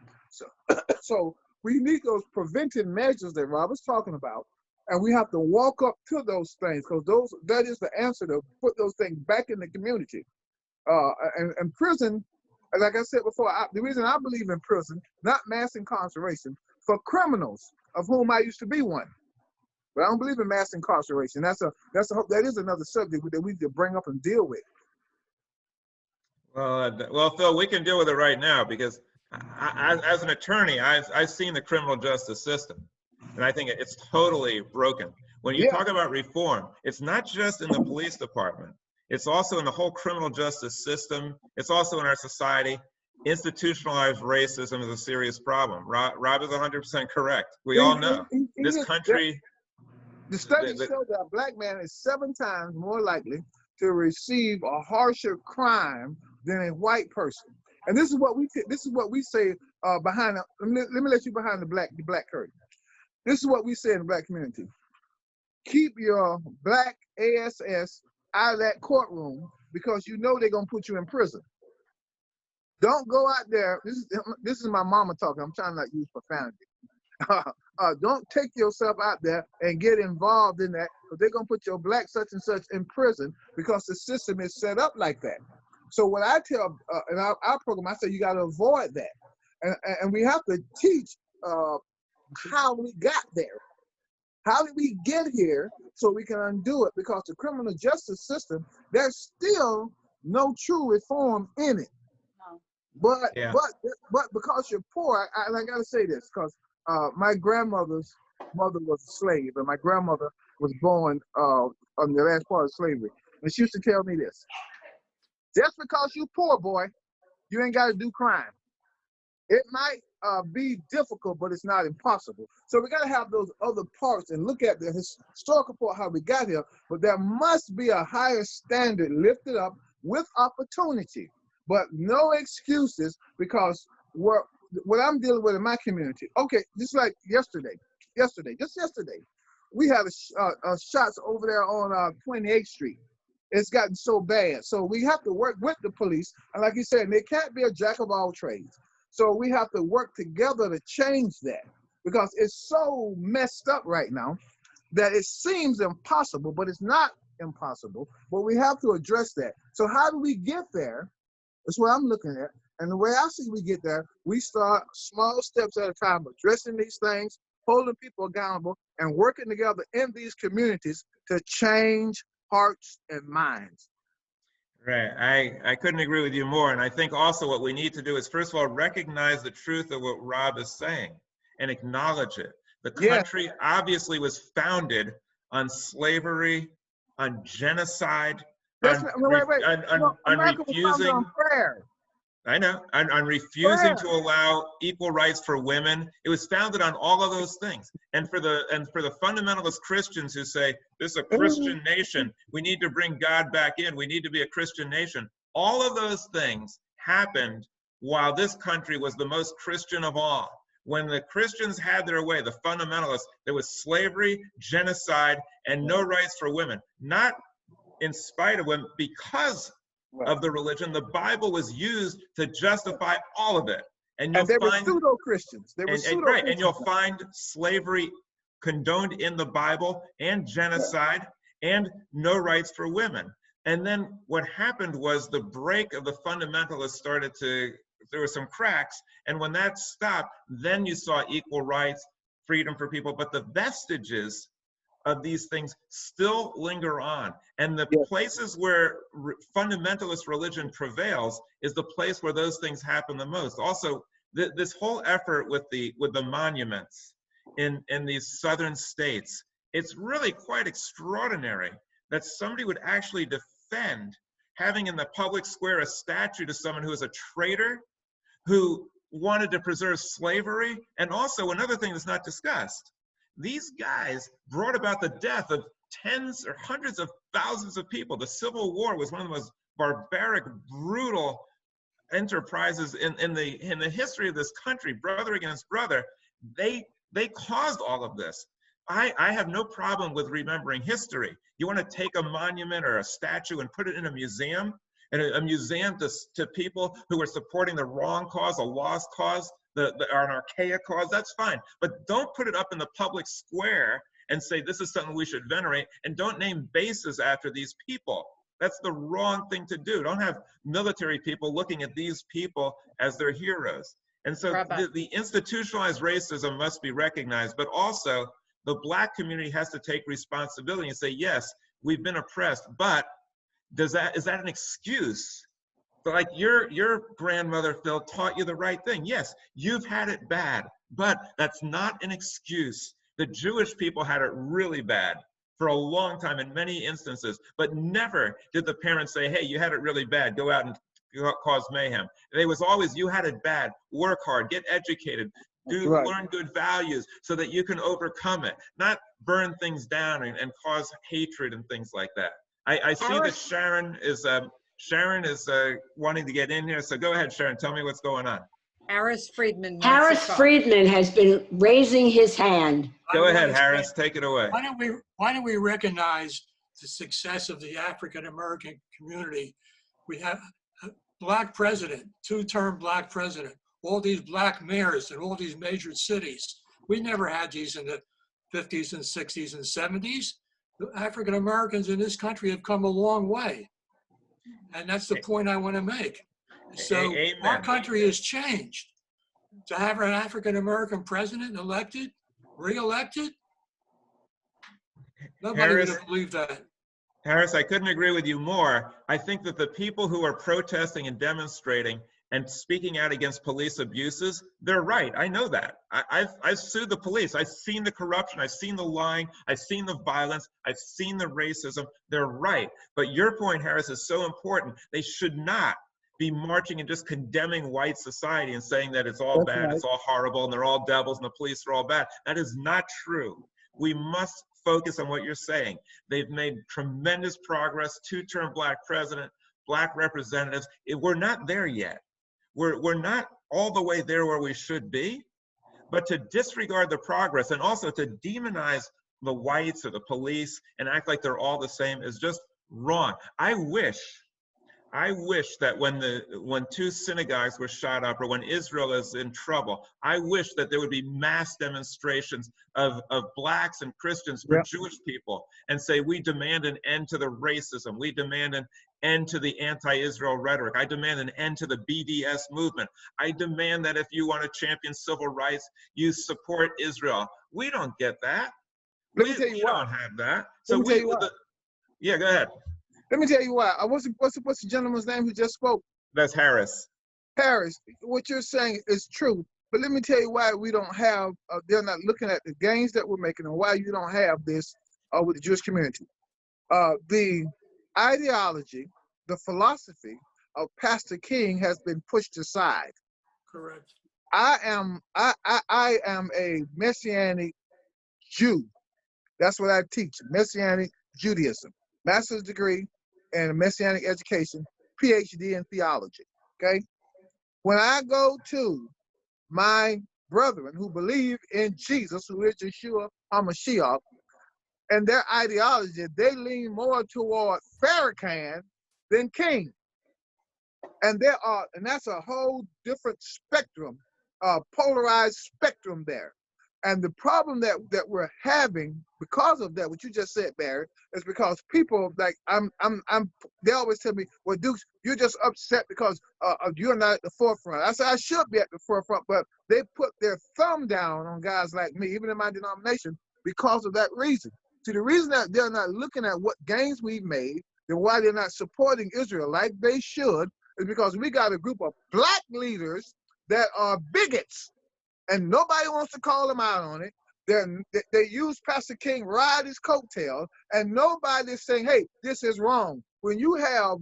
So we need those preventive measures that Rob was talking about, and we have to walk up to those things, because that is the answer, to put those things back in the community. And prison, like I said before, the reason I believe in prison, not mass incarceration, for criminals, of whom I used to be one. But I don't believe in mass incarceration. That is another subject that we need to bring up and deal with. Well, Phil, we can deal with it right now, because as an attorney, I've seen the criminal justice system, and I think it's totally broken. When you talk about reform, it's not just in the police department. It's also in the whole criminal justice system. It's also in our society. Institutionalized racism is a serious problem. Rob is 100% correct. We all know this country. The studies show that a black man is 7 times more likely to receive a harsher crime than a white person. And this is what we say behind. Let me let you behind the black curtain. This is what we say in the black community: keep your black ASS out of that courtroom, because you know they're gonna put you in prison. Don't go out there. This is my mama talking. I'm trying not to use profanity. Don't take yourself out there and get involved in that, because they're gonna put your black such and such in prison, because the system is set up like that. So what I tell in our program, I say you got to avoid that, and we have to teach how we got there. How did we get here so we can undo it? Because the criminal justice system, there's still no true reform in it. No. But because you're poor, I gotta say this, because my grandmother's mother was a slave, and my grandmother was born on the last part of slavery. And she used to tell me this: just because you poor, boy, you ain't got to do crime. It might be difficult, but it's not impossible. So we got to have those other parts and look at the historical part, how we got here. But there must be a higher standard lifted up with opportunity, but no excuses, because what I'm dealing with in my community. Okay, just like yesterday, we had a shots over there on 28th Street. It's gotten so bad. So we have to work with the police. And like you said, they can't be a jack of all trades. So we have to work together to change that, because it's so messed up right now that it seems impossible, but it's not impossible. But we have to address that. So how do we get there? That's what I'm looking at. And the way I see we get there, we start small steps at a time, addressing these things, holding people accountable, and working together in these communities to change hearts and minds. Right. I couldn't agree with you more. And I think also what we need to do is, first of all, recognize the truth of what Rob is saying and acknowledge it. The country obviously was founded on slavery, on genocide, on refusing. I know, on refusing to allow equal rights for women. It was founded on all of those things. And for the fundamentalist Christians who say, this is a Christian nation, we need to bring God back in, we need to be a Christian nation. All of those things happened while this country was the most Christian of all. when the Christians had their way, the fundamentalists, there was slavery, genocide, and no rights for women. Not in spite of women, because of the religion. The Bible was used to justify all of it. And you'll they were find pseudo-Christians. They were right, and you'll pseudo-Christians. find slavery condoned in the Bible, and genocide, and no rights for women. And then what happened was the break of the fundamentalists started to, there were some cracks, and when that stopped, then you saw equal rights, freedom for people, but the vestiges of these things still linger on. And the places where fundamentalist religion prevails is the place where those things happen the most. Also, this whole effort with the monuments in these southern states, it's really quite extraordinary that somebody would actually defend having in the public square a statue to someone who is a traitor, who wanted to preserve slavery. And also another thing that's not discussed, these guys brought about the death of tens or hundreds of thousands of people. The Civil War was one of the most barbaric, brutal enterprises in the history of this country, brother against brother. They caused all of this. I have no problem with remembering history. You want to take a monument or a statue and put it in a museum, and a museum to people who are supporting the wrong cause, a lost cause, an archaic cause, that's fine. But don't put it up in the public square and say this is something we should venerate, and don't name bases after these people. That's the wrong thing to do. Don't have military people looking at these people as their heroes. And so the institutionalized racism must be recognized, but also the Black community has to take responsibility and say, yes, we've been oppressed, but is that an excuse? Like your grandmother, Phil, taught you the right thing. Yes, you've had it bad, but that's not an excuse. The Jewish people had it really bad for a long time in many instances, but never did the parents say, hey, you had it really bad, go out and cause mayhem. It was always, you had it bad, work hard, get educated, learn good values so that you can overcome it, not burn things down and cause hatred and things like that. I see that Sharon is wanting to get in here, so go ahead, Sharon, tell me what's going on. Harris Friedman. Harris Friedman has been raising his hand. Go ahead, Harris, take it away. Why don't we recognize the success of the African American community? We have a Black president, two-term Black president, all these Black mayors in all these major cities. We never had these in the 50s and 60s and 70s. The African Americans in this country have come a long way. And that's the point I want to make. So our country has changed. To have an African American president elected, re-elected, nobody would have believed that. Harris, I couldn't agree with you more. I think that the people who are protesting and demonstrating and speaking out against police abuses, they're right. I know that. I've sued the police. I've seen the corruption. I've seen the lying. I've seen the violence. I've seen the racism. They're right. But your point, Harris, is so important. They should not be marching and just condemning white society and saying that it's all bad, it's all horrible, and they're all devils, and the police are all bad. That is not true. We must focus on what you're saying. They've made tremendous progress, two-term Black president, Black representatives. We're not there yet. We're not all the way there where we should be, but to disregard the progress and also to demonize the whites or the police and act like they're all the same is just wrong. I wish that when two synagogues were shot up or when Israel is in trouble, I wish that there would be mass demonstrations of Blacks and Christians for Jewish people and say, we demand an end to the racism. We demand an end to the anti-Israel rhetoric. I demand an end to the BDS movement. I demand that if you want to champion civil rights, you support Israel. We don't get that. We don't have that. So yeah, go ahead. Let me tell you why. What's the gentleman's name who just spoke? That's Harris. Harris, what you're saying is true, but let me tell you why we don't have, they're not looking at the gains that we're making and why you don't have this with the Jewish community. The ideology, the philosophy of Pastor King has been pushed aside. Correct. I am a Messianic Jew. That's what I teach, Messianic Judaism. Master's degree and Messianic education, PhD in theology, okay? When I go to my brethren who believe in Jesus, who is Yeshua HaMashiach, and their ideology, they lean more toward Farrakhan than King. And that's a whole different spectrum, polarized spectrum there. And the problem that we're having because of that, what you just said, Barry, is because people like they always tell me, well, Dukes, you're just upset because you're not at the forefront. I said I should be at the forefront, but they put their thumb down on guys like me, even in my denomination, because of that reason. See, the reason that they're not looking at what gains we've made, and why they're not supporting Israel like they should, is because we got a group of black leaders that are bigots. And nobody wants to call them out on it. They use Pastor King, ride his coattail, and nobody's saying, hey, this is wrong. When you have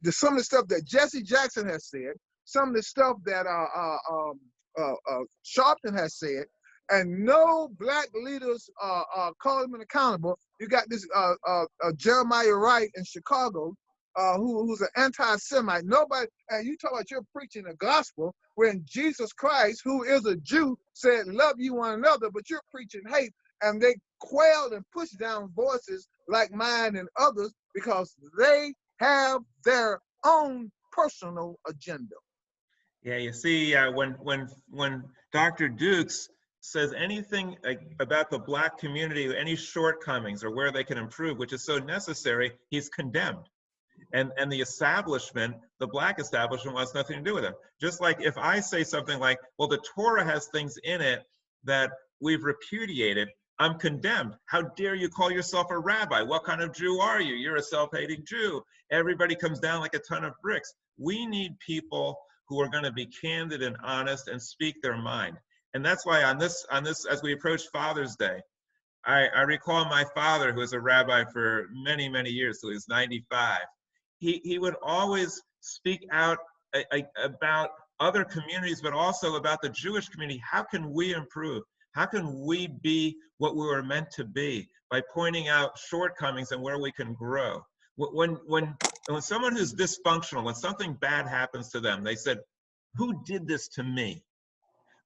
some of the stuff that Jesse Jackson has said, some of the stuff that Sharpton has said, and no black leaders call them accountable. You got this Jeremiah Wright in Chicago, who's an anti-Semite. Nobody, and you talk about you're preaching the gospel when Jesus Christ, who is a Jew, said, love you one another, but you're preaching hate, and they quailed and pushed down voices like mine and others because they have their own personal agenda. Yeah, you see, when Dr. Dukes says anything about the black community, any shortcomings or where they can improve, which is so necessary, he's condemned. And the establishment, the black establishment, wants nothing to do with it. Just like if I say something like, well, the Torah has things in it that we've repudiated, I'm condemned. How dare you call yourself a rabbi? What kind of Jew are you? You're a self-hating Jew. Everybody comes down like a ton of bricks. We need people who are going to be candid and honest and speak their mind. And that's why on this, as we approach Father's Day, I recall my father, who was a rabbi for many, many years, so he was 95. He would always speak out about other communities, but also about the Jewish community. How can we improve? How can we be what we were meant to be by pointing out shortcomings and where we can grow? When someone who's dysfunctional, when something bad happens to them, they said, who did this to me?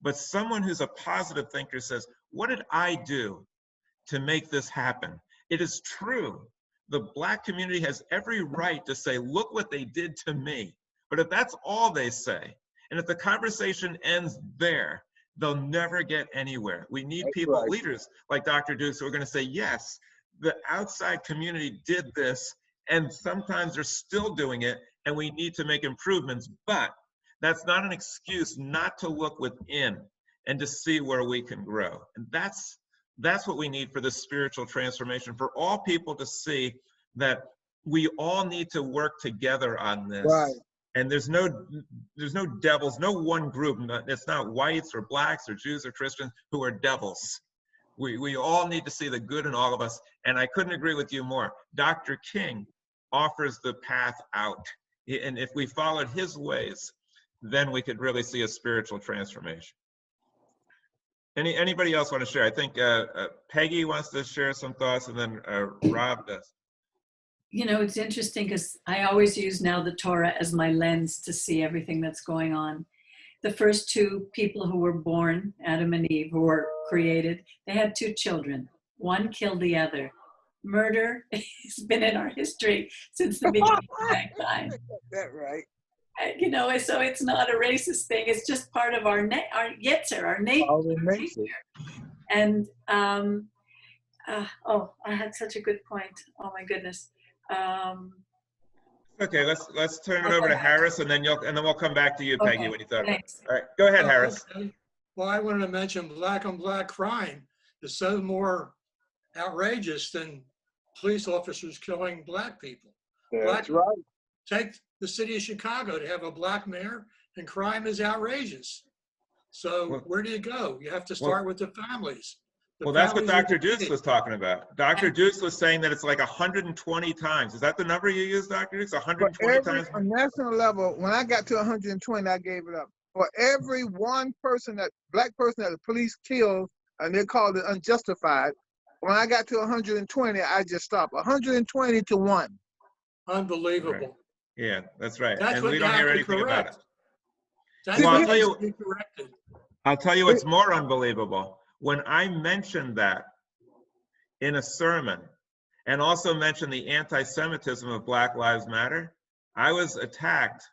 But someone who's a positive thinker says, what did I do to make this happen? It is true. The black community has every right to say, look what they did to me. But if that's all they say, and if the conversation ends there, they'll never get anywhere. We need people, right. Leaders like Dr. Dukes, who are going to say, yes, the outside community did this, and sometimes they're still doing it, and we need to make improvements. But that's not an excuse not to look within and to see where we can grow. And that's what we need for this spiritual transformation, for all people to see that we all need to work together on this. Right. And there's no devils, no one group. It's not whites or blacks or Jews or Christians who are devils. We all need to see the good in all of us. And I couldn't agree with you more. Dr. King offers the path out. And if we followed his ways, then we could really see a spiritual transformation. Anybody else want to share? I think Peggy wants to share some thoughts, and then Rob does. You know, it's interesting because I always use now the Torah as my lens to see everything that's going on. The first two people who were born, Adam and Eve, who were created, they had two children. One killed the other. Murder has been in our history since the beginning of mankind. That's right. You know, so it's not a racist thing. It's just part of our yetzer, our nature. And oh, I had such a good point. Oh my goodness. Okay, let's turn it over to Harris, and then we'll come back to you, Peggy, Okay, when you thought. thanks. All right, go ahead, Harris. Okay. Well, I wanted to mention black on black crime is so more outrageous than police officers killing black people. That's right. Take the city of Chicago to have a black mayor, and crime is outrageous. So where do you go? You have to start with the families. Well, that's what Dr. Dukes was talking about. Dr. Dukes was saying that it's like 120 times. Is that the number you used, Dr. Dukes? 120 times? On national level, when I got to 120, I gave it up. For every one person, black person that the police killed, and they called it unjustified, when I got to 120, I just stopped. 120 to 1. Unbelievable. Right. Yeah, that's right. That's and what we don't hear anything about it. That's well, what I'll tell you, needs to be corrected. I'll tell you what's more unbelievable. When I mentioned that in a sermon and also mentioned the anti-Semitism of Black Lives Matter, I was attacked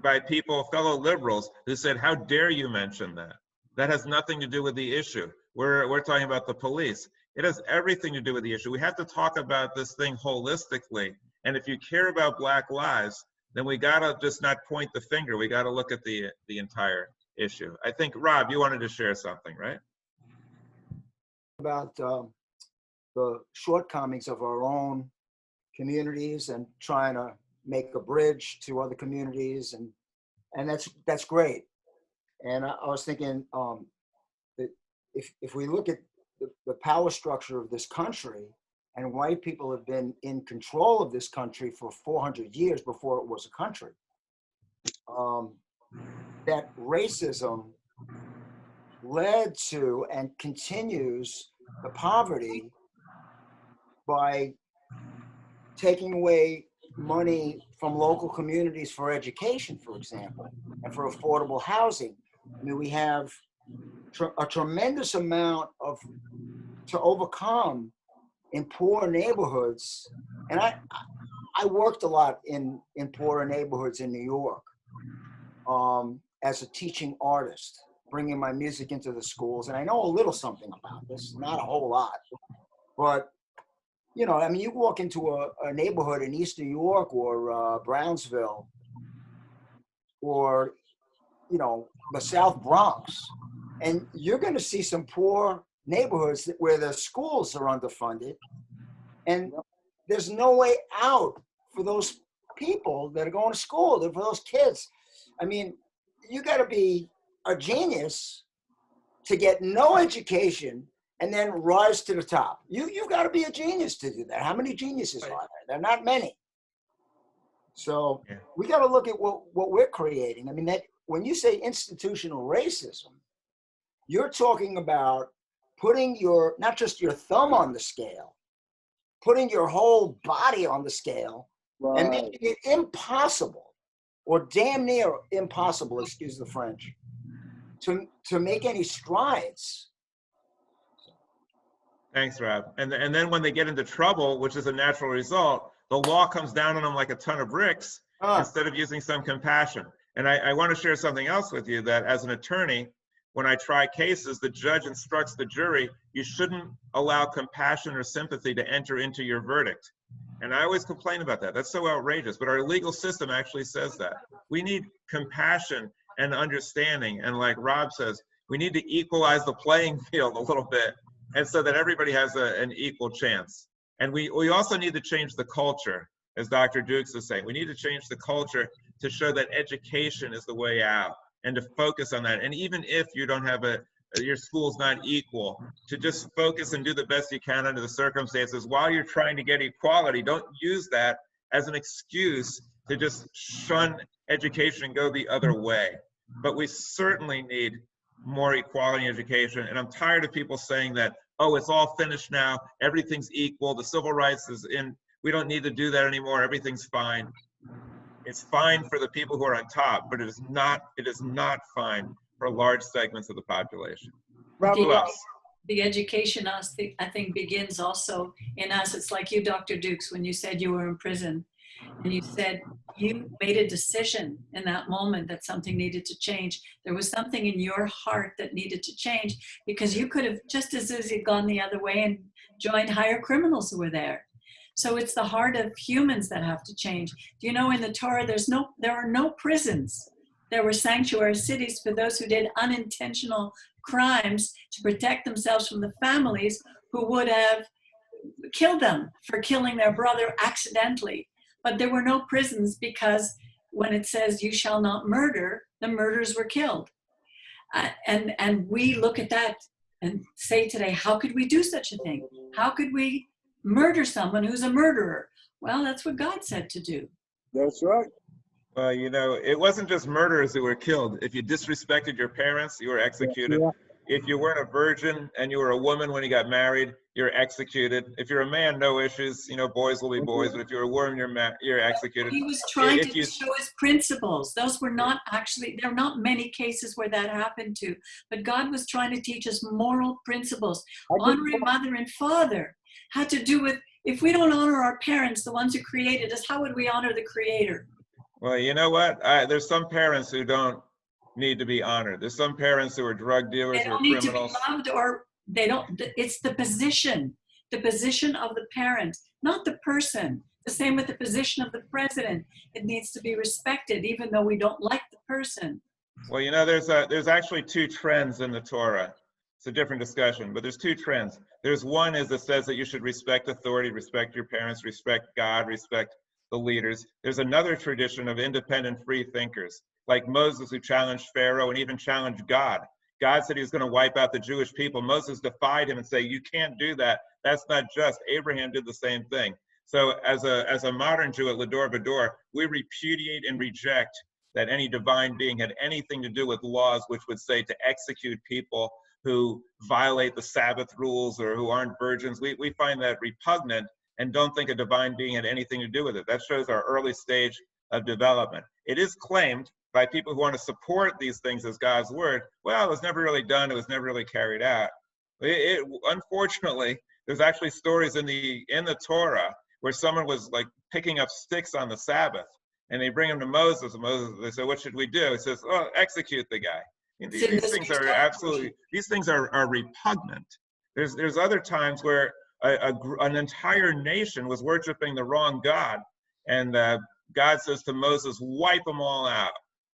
by people, fellow liberals, who said, how dare you mention that? That has nothing to do with the issue. We're talking about the police. It has everything to do with the issue. We have to talk about this thing holistically. And if you care about Black lives, then we gotta just not point the finger. We gotta look at the entire issue. I think, Rob, you wanted to share something, right? About the shortcomings of our own communities and trying to make a bridge to other communities, and that's great. And I was thinking that if we look at the power structure of this country, and white people have been in control of this country for 400 years before it was a country, that racism led to and continues the poverty by taking away money from local communities for education, for example, and for affordable housing. I mean, we have a tremendous amount to overcome in poor neighborhoods. And I worked a lot in poorer neighborhoods in New York as a teaching artist, bringing my music into the schools. And I know a little something about this, not a whole lot, but you know, I mean, you walk into a neighborhood in East New York or Brownsville or, you know, the South Bronx, and you're going to see some poor neighborhoods where the schools are underfunded, and there's no way out for those people that are going to school, for those kids. I mean, you got to be a genius to get no education and then rise to the top. You've got to be a genius to do that. How many geniuses are there? There are not many. So we got to look at what we're creating. I mean, that when you say institutional racism, you're talking about putting not just your thumb on the scale, putting your whole body on the scale, right, and making it impossible, or damn near impossible, excuse the French, to make any strides. Thanks, Rob. And then when they get into trouble, which is a natural result, the law comes down on them like a ton of bricks instead of using some compassion. And I want to share something else with you, that as an attorney, when I try cases, the judge instructs the jury, you shouldn't allow compassion or sympathy to enter into your verdict. And I always complain about that. That's so outrageous. But our legal system actually says that. We need compassion and understanding. And like Rob says, we need to equalize the playing field a little bit, and so that everybody has an equal chance. And we also need to change the culture, as Dr. Dukes is saying. We need to change the culture to show that education is the way out, and to focus on that. And even if you don't have your school's not equal, to just focus and do the best you can under the circumstances while you're trying to get equality. Don't use that as an excuse to just shun education and go the other way. But we certainly need more equality in education. And I'm tired of people saying that, oh, it's all finished now, everything's equal, the civil rights is in, we don't need to do that anymore, everything's fine. It's fine for the people who are on top, but it is not fine for large segments of the population. The education, I think, begins also in us. It's like you, Dr. Dukes, when you said you were in prison, and you said you made a decision in that moment that something needed to change. There was something in your heart that needed to change, because you could have just as easily gone the other way and joined higher criminals who were there. So it's the heart of humans that have to change. Do you know, in the Torah, there are no prisons. There were sanctuary cities for those who did unintentional crimes to protect themselves from the families who would have killed them for killing their brother accidentally. But there were no prisons, because when it says you shall not murder, the murderers were killed. And we look at that and say today, how could we do such a thing? How could we murder someone who's a murderer? Well, that's what God said to do. That's right. Well, you know, it wasn't just murderers who were killed. If you disrespected your parents, you were executed. Yeah. If you weren't a virgin and you were a woman when you got married, you're executed. If you're a man, no issues. You know, boys will be boys. But if you're a woman, you're executed. He was trying If to you, show his principles. Those were not actually, there are not many cases where that happened to, but God was trying to teach us moral principles. Honoring mother and father had to do with, if we don't honor our parents, the ones who created us, how would we honor the creator? well, you know what? There's some parents who don't need to be honored. There's some parents who are drug dealers They or don't need to be criminals. loved, or they don't, it's the position of the parent, not the person. The same with the position of the president. It needs to be respected, even though we don't like the person. Well, you know, there's actually two trends in the Torah. It's a different discussion, but there's two trends. There's one is that says that you should respect authority, respect your parents, respect God, respect the leaders. There's another tradition of independent free thinkers, like Moses, who challenged Pharaoh and even challenged God. God said he was going to wipe out the Jewish people. Moses defied him and said, you can't do that. That's not just. Abraham did the same thing. So as a modern Jew at L'Dor Va-Dor, we repudiate and reject that any divine being had anything to do with laws which would say to execute people who violate the Sabbath rules or who aren't virgins. We find that repugnant and don't think a divine being had anything to do with it. That shows our early stage of development. It is claimed by people who want to support these things as God's word, well, it was never really done, it was never really carried out. Unfortunately, there's actually stories in the Torah where someone was like picking up sticks on the Sabbath, and they bring him to Moses, and Moses, they say, what should we do? He says, oh, execute the guy. These things are absolutely, these things are repugnant. There's other times where an entire nation was worshiping the wrong God, and God says to Moses, wipe them all out.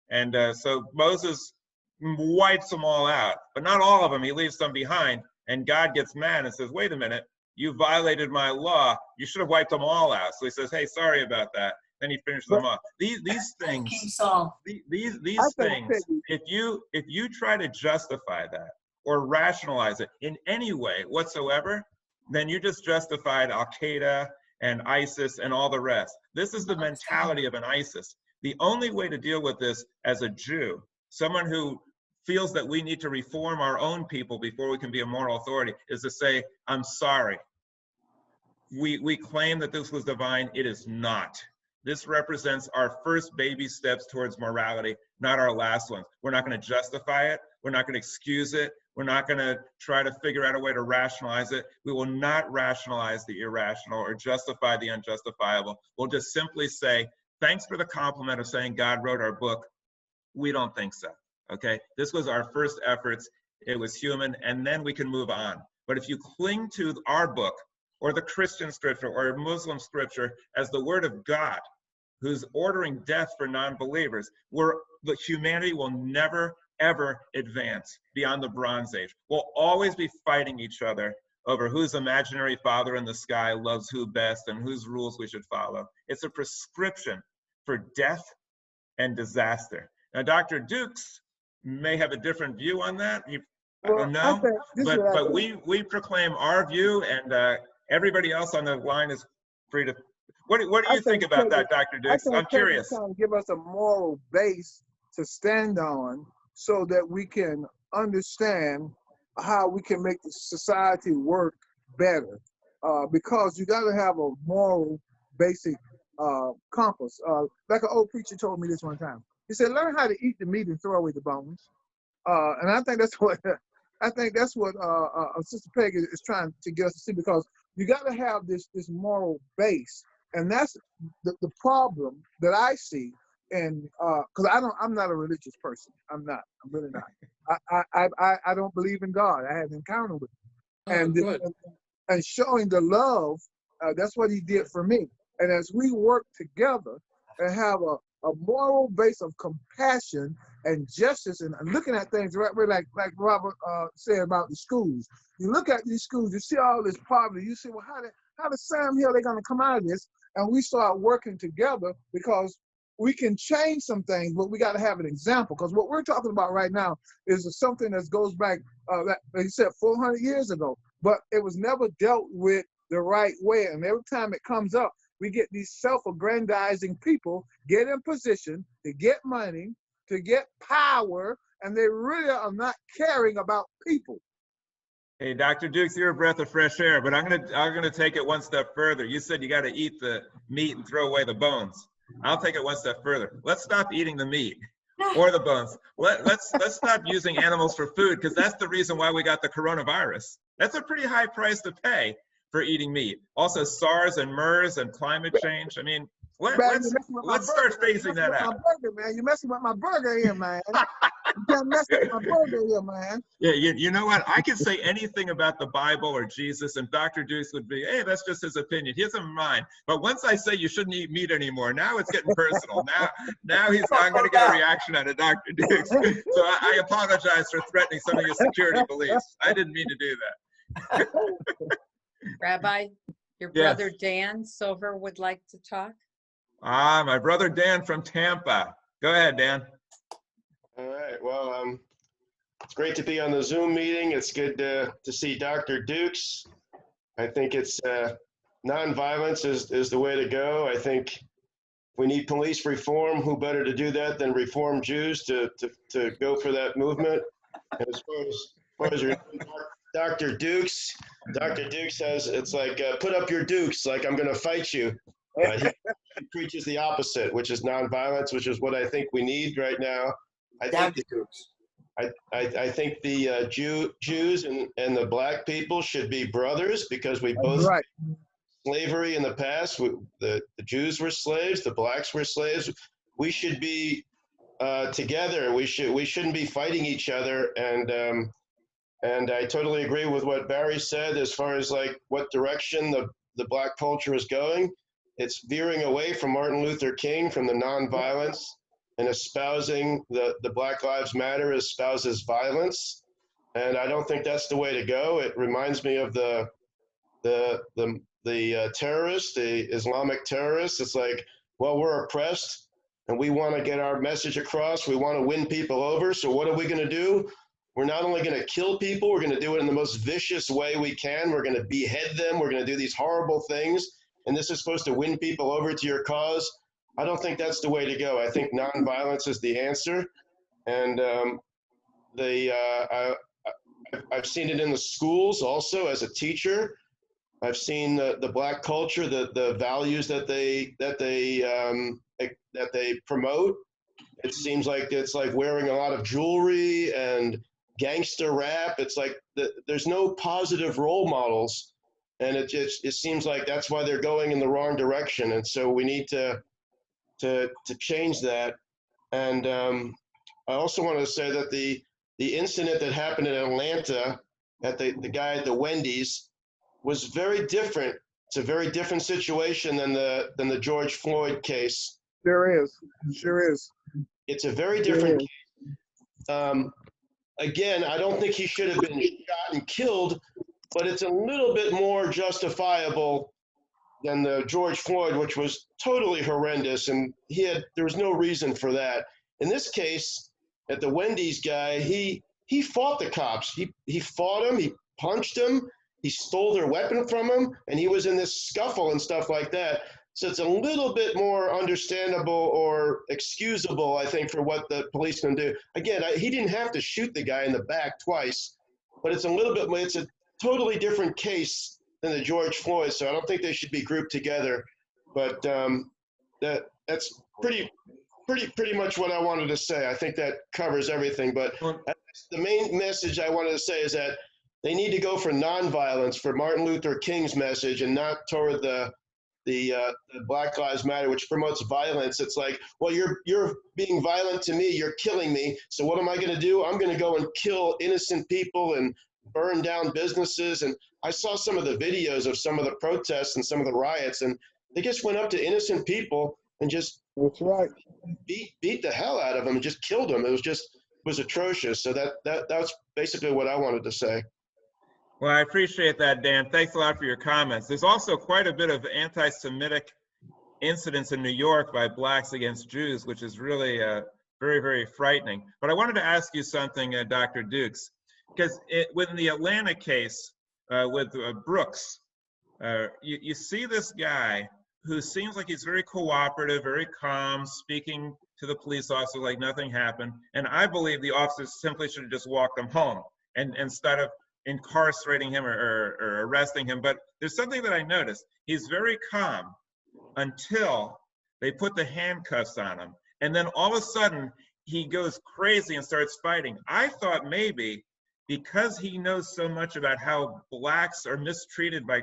And so Moses wipes them all out, but not all of them. He leaves some behind, and God gets mad and says, wait a minute, you violated my law. You should have wiped them all out. So he says, hey, sorry about that. Then he finishes them off. These things, these things, if you try to justify that or rationalize it in any way whatsoever, then you just justified Al-Qaeda and ISIS and all the rest. This is the mentality of an ISIS. The only way to deal with this as a Jew, someone who feels that we need to reform our own people before we can be a moral authority, is to say, I'm sorry. We claim that this was divine. It is not. This represents our first baby steps towards morality, not our last ones. We're not going to justify it. We're not going to excuse it. We're not going to try to figure out a way to rationalize it. We will not rationalize the irrational or justify the unjustifiable. We'll just simply say, thanks for the compliment of saying God wrote our book. We don't think so, okay? This was our first efforts. It was human, and then we can move on. But if you cling to our book or the Christian scripture or Muslim scripture as the word of God, who's ordering death for non-believers, the humanity will never, ever advance beyond the Bronze Age. We'll always be fighting each other over whose imaginary father in the sky loves who best and whose rules we should follow. It's a prescription for death and disaster. Now, Dr. Dukes may have a different view on that. I don't know, but we proclaim our view, and everybody else on the line is free to. What do you think about that, Dr. Dukes? I'm curious. Trying to give us a moral base to stand on so that we can understand how we can make the society work better. Because you got to have a moral basic compass. Like an old preacher told me this one time. He said, learn how to eat the meat and throw away the bones. And I think that's what Sister Peg is trying to get us to see, because you got to have this moral base. And that's the problem that I see, and because I'm not a religious person. I'm really not. I don't believe in God. I had an encounter with him, and showing the love. That's what he did for me. And as we work together and have a moral base of compassion and justice, and looking at things right, like Robert said about the schools. You look at these schools, you see all this poverty. You see, well, how the Sam Hill they're going to come out of this? And we start working together, because we can change some things, but we got to have an example. Because what we're talking about right now is something that goes back, like you said, 400 years ago. But it was never dealt with the right way. And every time it comes up, we get these self-aggrandizing people get in position to get money, to get power, and they really are not caring about people. Hey, Dr. Dukes, you're a breath of fresh air, but I'm gonna take it one step further. You said you got to eat the meat and throw away the bones. I'll take it one step further. Let's stop eating the meat or the bones. Let's stop using animals for food, because that's the reason why we got the coronavirus. That's a pretty high price to pay for eating meat. Also, SARS and MERS and climate change. I mean, let's start phasing that out. You're messing with my burger here, man. You can't mess with my burger here, man. Yeah, you know what? I could say anything about the Bible or Jesus, and Dr. Dukes would be, hey, that's just his opinion. He doesn't mind. But once I say you shouldn't eat meat anymore, now it's getting personal. Now I'm going to get a reaction out of Dr. Dukes. So I apologize for threatening some of your security beliefs. I didn't mean to do that. Rabbi, your brother Dan Silver would like to talk. Ah, my brother Dan from Tampa. Go ahead, Dan. All right. Well, it's great to be on the Zoom meeting. It's good to see Dr. Dukes. I think it's nonviolence is the way to go. I think we need police reform. Who better to do that than reform Jews to go for that movement? And as far as your Dr. Dukes says, it's like, put up your dukes, like I'm going to fight you. He preaches the opposite, which is nonviolence, which is what I think we need right now. I think the Jews and the black people should be brothers, because we both slavery in the past. The Jews were slaves, the blacks were slaves. We should be together. We shouldn't be fighting each other. And I totally agree with what Barry said as far as like what direction the black culture is going. It's veering away from Martin Luther King, from the nonviolence, and espousing the Black Lives Matter espouses violence. And I don't think that's the way to go. It reminds me of the terrorists, the Islamic terrorists. It's like, well, we're oppressed and we want to get our message across. We want to win people over. So what are we going to do? We're not only going to kill people, we're going to do it in the most vicious way we can. We're going to behead them. We're going to do these horrible things. And this is supposed to win people over to your cause. I don't think that's the way to go. I think nonviolence is the answer. And I've seen it in the schools also as a teacher. I've seen the black culture, the values that they promote. It seems like it's like wearing a lot of jewelry and gangster rap. It's like there's no positive role models, and it seems like that's why they're going in the wrong direction. And so we need to change that. And I also want to say that the incident that happened in Atlanta at the guy at the Wendy's was very different. It's a very different situation than the George Floyd case. Sure is. It's a very different case. Again, I don't think he should have been shot and killed, but it's a little bit more justifiable than the George Floyd, which was totally horrendous, and there was no reason for that. In this case, at the Wendy's guy, he fought the cops. He fought them. He punched them. He stole their weapon from him, and he was in this scuffle and stuff like that. So it's a little bit more understandable or excusable, I think, for what the police can do. Again, he didn't have to shoot the guy in the back twice, but it's a totally different case than the George Floyd. So I don't think they should be grouped together. But that's pretty much what I wanted to say. I think that covers everything. But the main message I wanted to say is that they need to go for nonviolence, for Martin Luther King's message, and not toward the Black Lives Matter, which promotes violence. It's like, well, you're being violent to me, you're killing me. So what am I going to do? I'm going to go and kill innocent people and burn down businesses. And I saw some of the videos of some of the protests and some of the riots, and they just went up to innocent people and just beat the hell out of them and just killed them. It was atrocious. So that's basically what I wanted to say. Well, I appreciate that, Dan. Thanks a lot for your comments. There's also quite a bit of anti-Semitic incidents in New York by blacks against Jews, which is really very, very frightening. But I wanted to ask you something, Dr. Dukes, because within the Atlanta case with Brooks, you see this guy who seems like he's very cooperative, very calm, speaking to the police officer like nothing happened. And I believe the officers simply should have just walked him home and instead of incarcerating him or arresting him. But there's something that I noticed. He's very calm until they put the handcuffs on him. And then all of a sudden, he goes crazy and starts fighting. I thought maybe because he knows so much about how blacks are mistreated by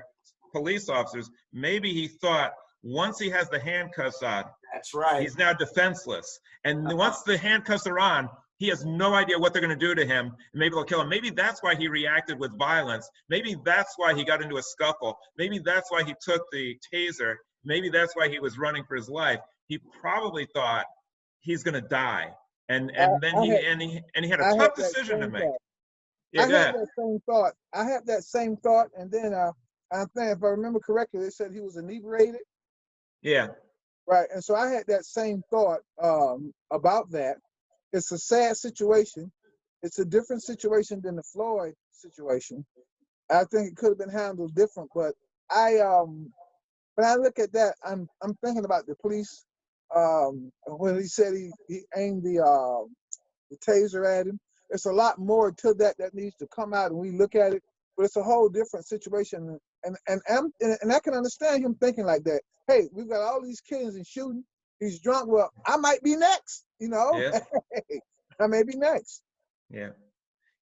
police officers, maybe he thought once he has the handcuffs on, That's right. he's now defenseless. And once the handcuffs are on, he has no idea what they're going to do to him. And maybe they'll kill him. Maybe that's why he reacted with violence. Maybe that's why he got into a scuffle. Maybe that's why he took the taser. Maybe that's why he was running for his life. He probably thought he's going to die. And then he had a tough decision to make. Yeah, go ahead. That same thought. I had that same thought, and then I think if I remember correctly, they said he was inebriated. Yeah. Right, and so I had that same thought about that. It's a sad situation. It's a different situation than the Floyd situation. I think it could have been handled different, but when I look at that, I'm thinking about the police. When he said he aimed the taser at him, there's a lot more to that needs to come out, and we look at it. But it's a whole different situation, and I can understand him thinking like that. Hey, we've got all these kids and shooting. He's drunk. Well, I might be next. You know, Yeah. I may be next. Yeah.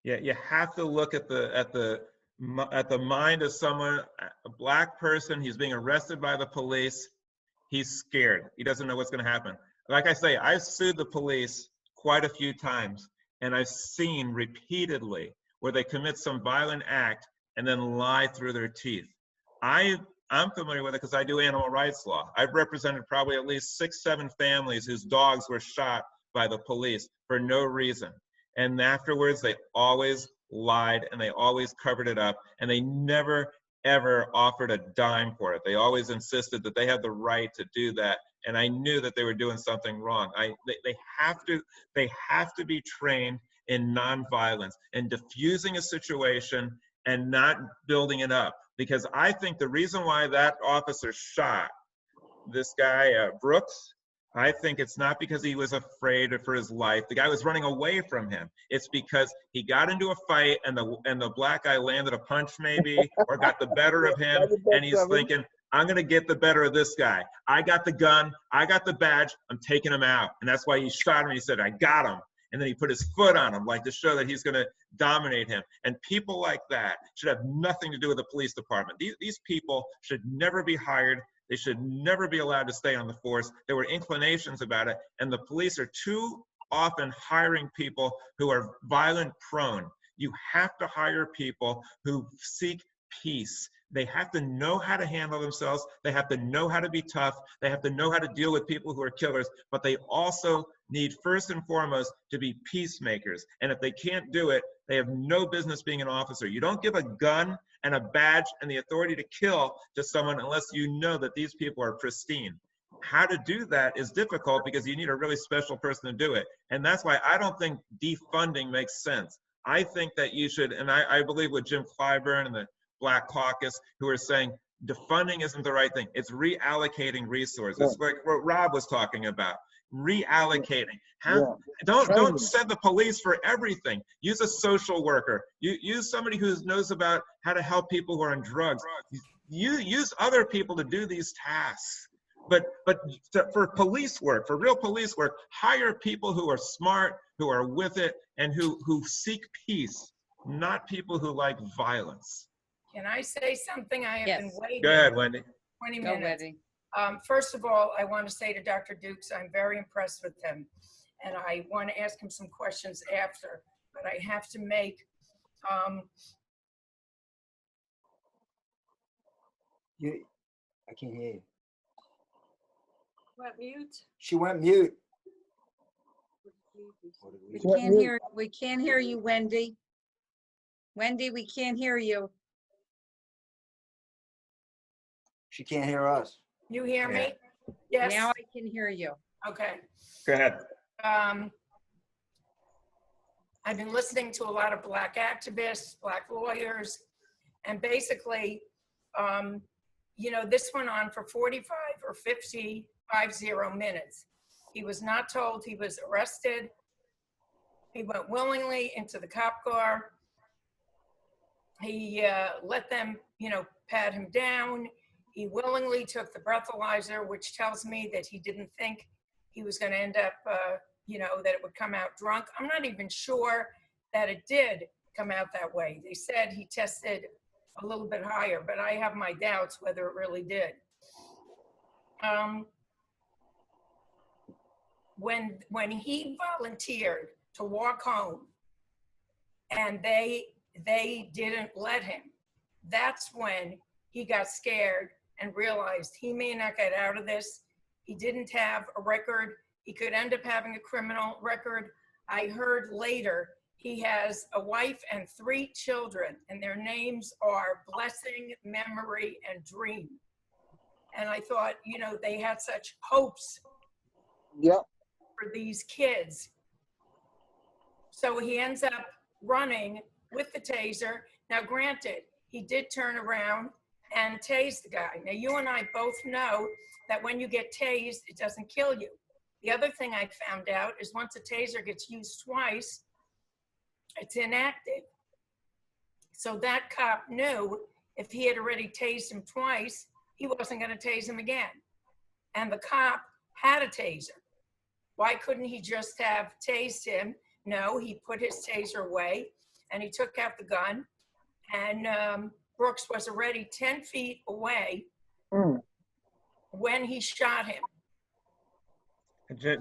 You have to look at the mind of someone, a black person. He's being arrested by the police. He's scared. He doesn't know what's going to happen. Like I say, I've sued the police quite a few times, and I've seen repeatedly where they commit some violent act and then lie through their teeth. I'm familiar with it because I do animal rights law. I've represented probably at least 6-7 families whose dogs were shot by the police for no reason. And afterwards, they always lied and they always covered it up, and they never, ever offered a dime for it. They always insisted that they had the right to do that. And I knew that they were doing something wrong. They have to be trained in nonviolence and diffusing a situation and not building it up. Because I think the reason why that officer shot this guy, Brooks, I think it's not because he was afraid for his life. The guy was running away from him. It's because he got into a fight and the black guy landed a punch maybe or got the better of him, and he's thinking, I'm gonna get the better of this guy. I got the gun, I got the badge, I'm taking him out. And that's why he shot him. He said, I got him. And then he put his foot on him, like to show that he's gonna dominate him. And people like that should have nothing to do with the police department. These people should never be hired. They should never be allowed to stay on the force. There were inclinations about it, and the police are too often hiring people who are violent prone. You have to hire people who seek peace. They have to know how to handle themselves. They have to know how to be tough. They have to know how to deal with people who are killers, but they also need first and foremost to be peacemakers. And if they can't do it, they have no business being an officer. You don't give a gun and a badge and the authority to kill to someone unless you know that these people are pristine. How to do that is difficult because you need a really special person to do it. And that's why I don't think defunding makes sense. I think that you should, and I believe with Jim Clyburn and the Black Caucus, who are saying defunding isn't the right thing. It's reallocating resources, like what Rob was talking about. Reallocating. Don't send the police for everything. Use a social worker. Use somebody who knows about how to help people who are on drugs. You use other people to do these tasks. But for police work, for real police work, hire people who are smart, who are with it, and who seek peace, not people who like violence. Can I say something? I have been waiting. Go ahead, Wendy. 20 minutes. First of all, I want to say to Dr. Dukes, I'm very impressed with him. And I want to ask him some questions after, but I have to make, I can't hear you. Went mute. She went mute. We can't hear you, Wendy. Wendy, we can't hear you. She can't hear us. you hear me? Yes. Now I can hear you. Okay. Go ahead. I've been listening to a lot of Black activists, Black lawyers, and basically, you know, this went on for 45 or 50 minutes. He was not told he was arrested. He went willingly into the cop car. He let them, you know, pat him down. He willingly took the breathalyzer, which tells me that he didn't think he was going to end up, you know, that it would come out drunk. I'm not even sure that it did come out that way. They said he tested a little bit higher, but I have my doubts whether it really did. When he volunteered to walk home and they didn't let him, that's when he got scared and realized he may not get out of this. He didn't have a record. He could end up having a criminal record. I heard later he has a wife and 3 children, and their names are Blessing, Memory, and Dream. And I thought, you know, they had such hopes for these kids. So he ends up running with the taser. Now, granted, he did turn around and tase the guy. Now, you and I both know that when you get tased, it doesn't kill you. The other thing I found out is once a taser gets used twice, it's inactive. So that cop knew if he had already tased him twice, he wasn't going to tase him again. And the cop had a taser. Why couldn't he just have tased him? No, he put his taser away and he took out the gun. And Brooks was already 10 feet away when he shot him.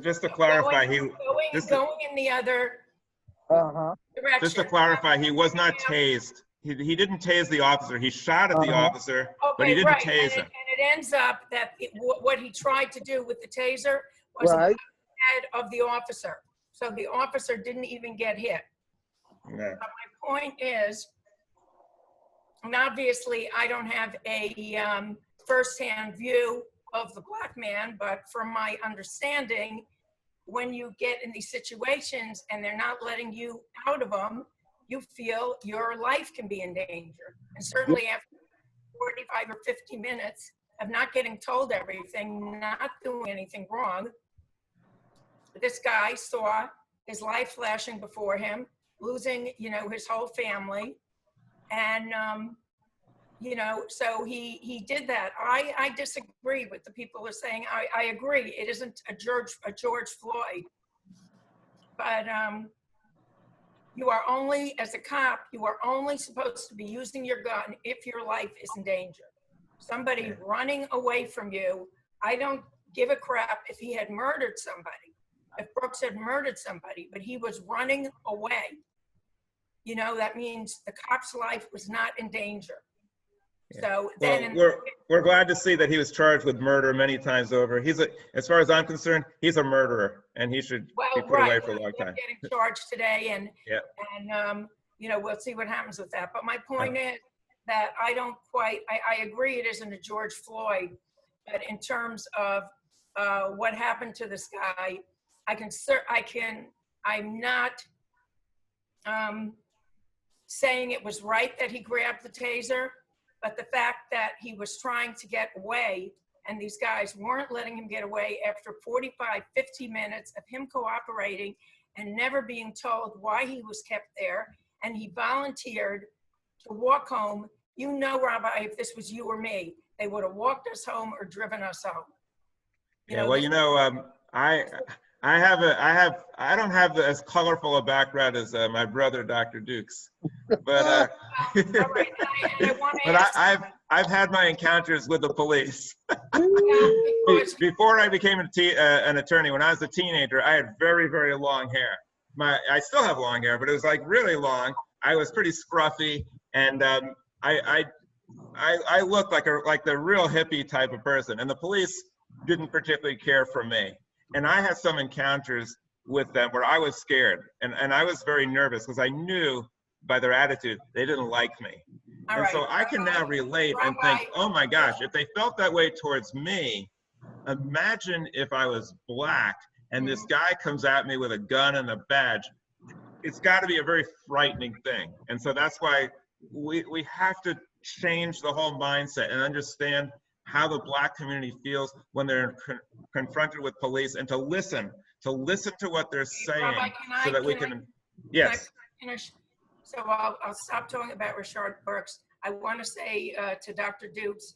Just to clarify, going in the other direction. Just to clarify, he was not tased. He didn't tase the officer. He shot at the officer, but he didn't tase him. And it ends up that what he tried to do with the taser was above the head of the officer. So the officer didn't even get hit. Yeah. But my point is, and obviously I don't have a firsthand view of the black man, but from my understanding, when you get in these situations and they're not letting you out of them, you feel your life can be in danger. And certainly after 45 or 50 minutes of not getting told everything, not doing anything wrong, this guy saw his life flashing before him, losing, you know, his whole family. And, you know, so he did that. I disagree with the people who are saying, I agree, it isn't a George Floyd. But you are only, as a cop, you are only supposed to be using your gun if your life is in danger. Somebody running away from you, I don't give a crap if he had murdered somebody, if Brooks had murdered somebody, but he was running away. You know, that means the cop's life was not in danger. So then, we're glad to see that he was charged with murder many times over. As far as I'm concerned, he's a murderer, and he should be put away for a long time. Getting charged today, and you know, we'll see what happens with that. But my point is that I don't quite. I agree it isn't a George Floyd, but in terms of what happened to this guy, I'm not saying it was right that he grabbed the taser. But the fact that he was trying to get away and these guys weren't letting him get away after 45, 50 minutes of him cooperating and never being told why he was kept there, and he volunteered to walk home. You know, Rabbi, if this was you or me, they would have walked us home or driven us home. I don't have as colorful a background as my brother, Dr. Dukes, but I've had my encounters with the police. Before I became an attorney, when I was a teenager, I had very, very long hair. I still have long hair, but it was like really long. I was pretty scruffy, and I looked like the real hippie type of person, and the police didn't particularly care for me. And I had some encounters with them where I was scared, and I was very nervous because I knew by their attitude they didn't like me. So I can now relate and think, oh my gosh, if they felt that way towards me, imagine if I was black and this guy comes at me with a gun and a badge. It's got to be a very frightening thing. And so that's why we have to change the whole mindset and understand how the black community feels when they're confronted with police, and to listen to what they're saying. Rabbi, so that we can. Yes. So I'll stop talking about Rayshard Brooks. I want to say to Dr. Dukes,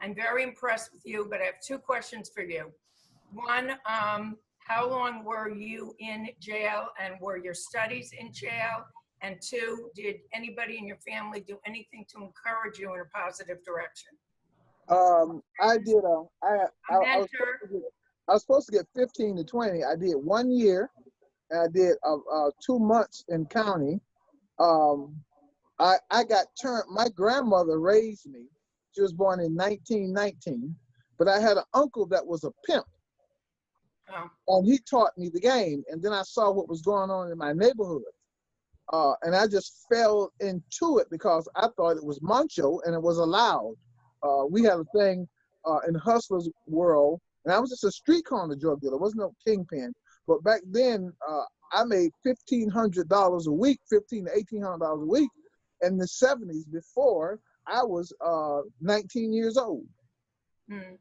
I'm very impressed with you, but I have two questions for you. One, how long were you in jail and were your studies in jail? And two, did anybody in your family do anything to encourage you in a positive direction? I did. I Mentor. was supposed to get 15 to 20. I did 1 year. And I did 2 months in county. I got turned. My grandmother raised me. She was born in 1919, but I had an uncle that was a pimp. Oh. And he taught me the game. And then I saw what was going on in my neighborhood. And I just fell into it because I thought it was macho and it was allowed. We had a thing in Hustler's world, and I was just a street corner drug dealer. There wasn't no kingpin. But back then, I made $1,500 a week, $1,500 to $1,800 a week in the 70s before I was 19 years old. Mm.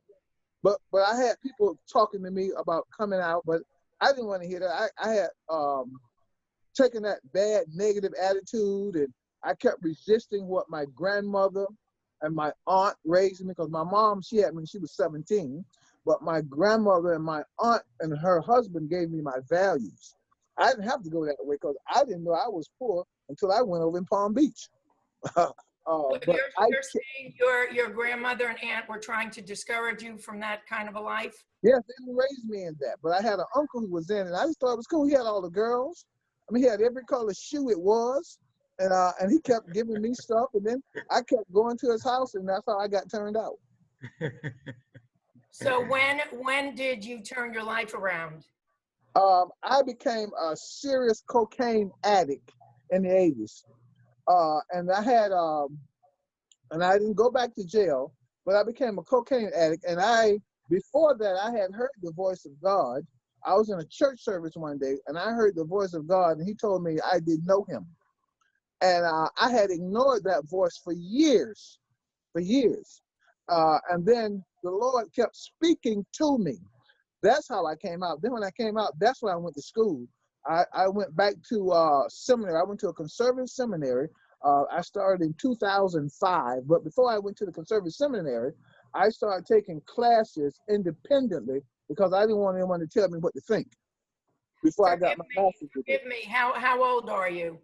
But I had people talking to me about coming out, but I didn't want to hear that. I had taken that bad negative attitude, and I kept resisting what my grandmother and my aunt raised me, because my mom, she had me when she was 17, but my grandmother and my aunt and her husband gave me my values. I didn't have to go that way because I didn't know I was poor until I went over in Palm Beach. But you're saying your grandmother and aunt were trying to discourage you from that kind of a life? Yes, they didn't raise me in that, but I had an uncle who was in it, and I just thought it was cool. He had all the girls. I mean, he had every color shoe it was, and he kept giving me stuff, and then I kept going to his house, and that's how I got turned out. So when did you turn your life around? I became a serious cocaine addict in the 80s, and I had, and I didn't go back to jail, but I became a cocaine addict, and before that, I had heard the voice of God. I was in a church service one day, and I heard the voice of God, and he told me I didn't know him. And I had ignored that voice for years. And then the Lord kept speaking to me. That's how I came out. Then when I came out, that's when I went to school. I went back to seminary. I went to a conservative seminary. I started in 2005, but before I went to the conservative seminary, I started taking classes independently because I didn't want anyone to tell me what to think before I got my master's degree. Forgive me, how old are you?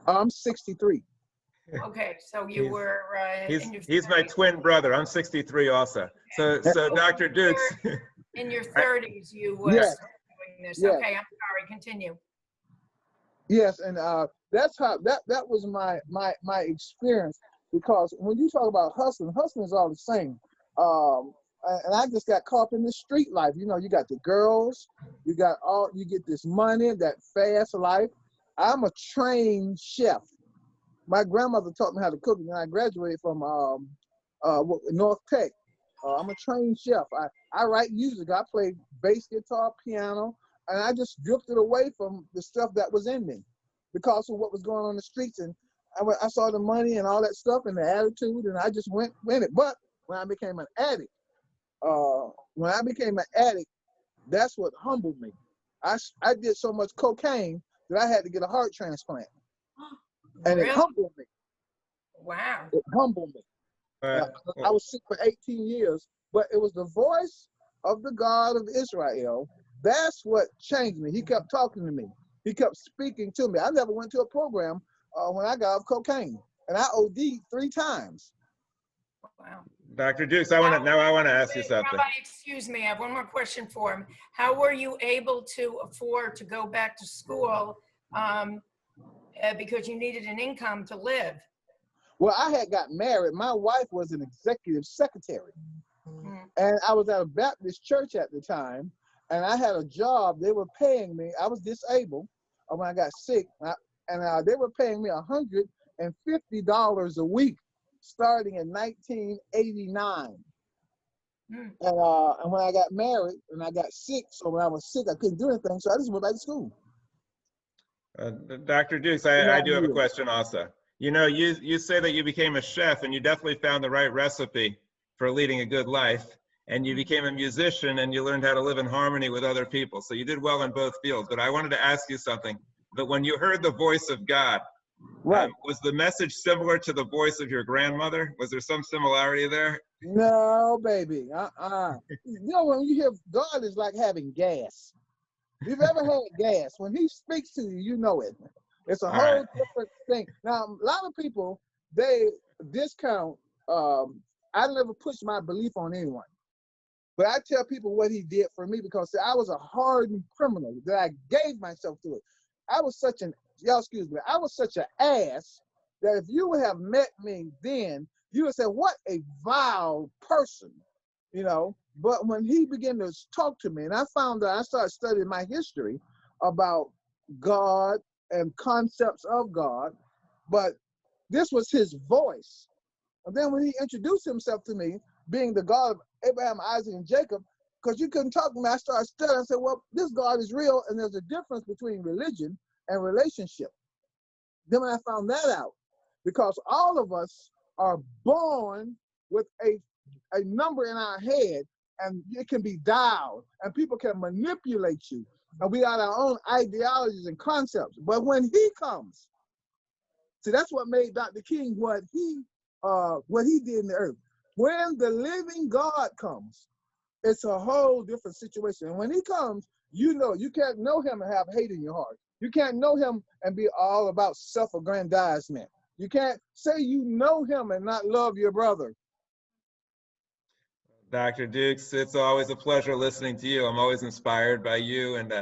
I'm 63. Okay, so you were in your he's my twin brother. I'm 63 also. So Dr. Dukes. In your 30s, you were Yes. doing this. Yes. Okay, I'm sorry, continue. Yes, and that's how that was my experience, because when you talk about hustling is all the same. And I just got caught in the street life. You know, you got the girls, you get this money, that fast life. I'm a trained chef. My grandmother taught me how to cook, and I graduated from North Tech. I'm a trained chef. I write music. I play bass guitar, piano, and I just drifted away from the stuff that was in me because of what was going on in the streets. And I saw the money and all that stuff and the attitude, and I just went in it. But when I became an addict, that's what humbled me. I did so much cocaine that I had to get a heart transplant. And Really? it humbled me. Wow. It humbled me. I was sick for 18 years, but it was the voice of the God of Israel. That's what changed me. He kept talking to me. He kept speaking to me. I never went to a program when I got off cocaine, and I OD'd 3 times. Wow. Dr. Dukes, I want to ask you something. Rabbi, excuse me, I have one more question for him. How were you able to afford to go back to school because you needed an income to live? Well, I had got married. My wife was an executive secretary. Mm-hmm. And I was at a Baptist church at the time, and I had a job. They were paying me. I was disabled when I got sick, and they were paying me $150 a week starting in 1989. Mm. And when I got married and I got sick, so when I was sick, I couldn't do anything, so I just went back to school. Dr. Dukes, I do have a question also. You know, you say that you became a chef, and you definitely found the right recipe for leading a good life, and you became a musician, and you learned how to live in harmony with other people. So you did well in both fields. But I wanted to ask you something, that when you heard the voice of God, Right. Was the message similar to the voice of your grandmother? Was there some similarity there? No, baby. You know, when you hear God is like having gas. If you've ever had gas, when he speaks to you, you know it. It's a All whole right. different thing. Now, a lot of people, they discount, I never push my belief on anyone. But I tell people what he did for me because see, I was a hardened criminal that I gave myself to it. I was such an, y'all excuse me, I was such an ass that if you would have met me then, you would say, what a vile person, you know. But when he began to talk to me, and I found that I started studying my history about God and concepts of God, but this was his voice. And then when he introduced himself to me, being the God of Abraham, Isaac, and Jacob, because you couldn't talk to me, I started studying. I said, well, this God is real, and there's a difference between religion and relationship. Then when I found that out, because all of us are born with a number in our head, and it can be dialed, and people can manipulate you. And we got our own ideologies and concepts. But when he comes, see, that's what made Dr. King what he did in the earth. When the living God comes, it's a whole different situation. And when he comes, you know, you can't know him and have hate in your heart. You can't know him and be all about self-aggrandizement. You can't say you know him and not love your brother. Dr. Dukes, it's always a pleasure listening to you. I'm always inspired by you and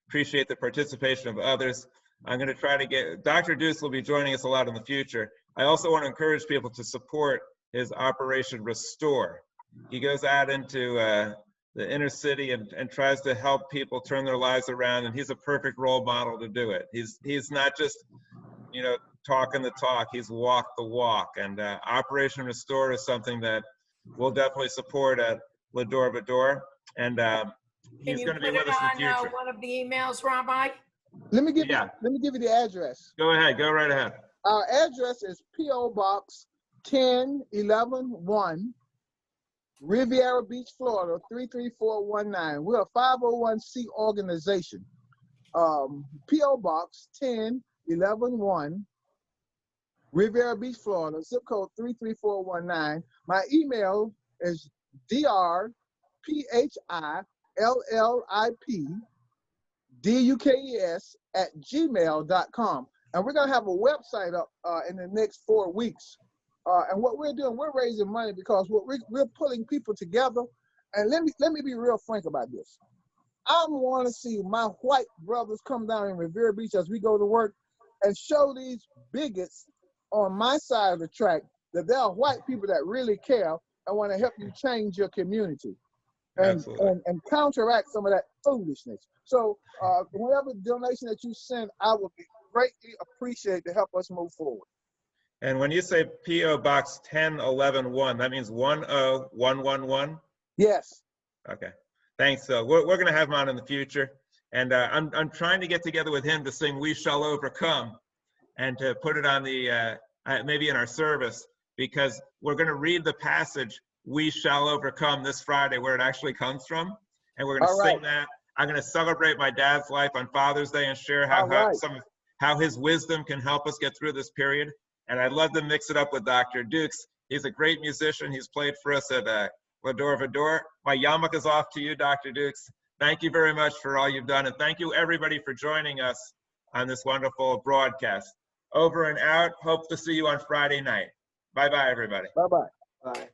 appreciate the participation of others. I'm going to try to get, Dr. Dukes will be joining us a lot in the future. I also want to encourage people to support his Operation Restore. He goes out into the inner city and tries to help people turn their lives around, and he's a perfect role model to do it. He's not just, you know, talking the talk, he's walked the walk. And Operation Restore is something that we'll definitely support at L'Dor Va-Dor, and he's going to be with us in the future. One of the emails, Rabbi? Let me give you the address. Go ahead, go right ahead. Our address is P.O. Box 10111, Riviera Beach, Florida 33419. We're a 501c organization. P.O. Box 10111, Riviera Beach, Florida, zip code 33419. My email is drphillipdukes@gmail.com. And we're going to have a website up in the next 4 weeks. And what we're doing, we're raising money because we're pulling people together. And let me be real frank about this. I want to see my white brothers come down in Riviera Beach as we go to work and show these bigots on my side of the track that there are white people that really care and want to help you change your community and counteract some of that foolishness. So whatever donation that you send, I will be greatly appreciate to help us move forward. And when you say P.O. Box 10111, that means 10111? Yes. Okay. Thanks. We're going to have him on in the future. And I'm trying to get together with him to sing We Shall Overcome and to put it on the, maybe in our service, because we're going to read the passage, We Shall Overcome, this Friday, where it actually comes from. And we're going to sing that. I'm going to celebrate my dad's life on Father's Day and share how his wisdom can help us get through this period. And I'd love to mix it up with Dr. Dukes. He's a great musician. He's played for us at L'Dor Va-Dor. My yarmulke is off to you, Dr. Dukes. Thank you very much for all you've done. And thank you, everybody, for joining us on this wonderful broadcast. Over and out. Hope to see you on Friday night. Bye-bye, everybody. Bye-bye. Bye.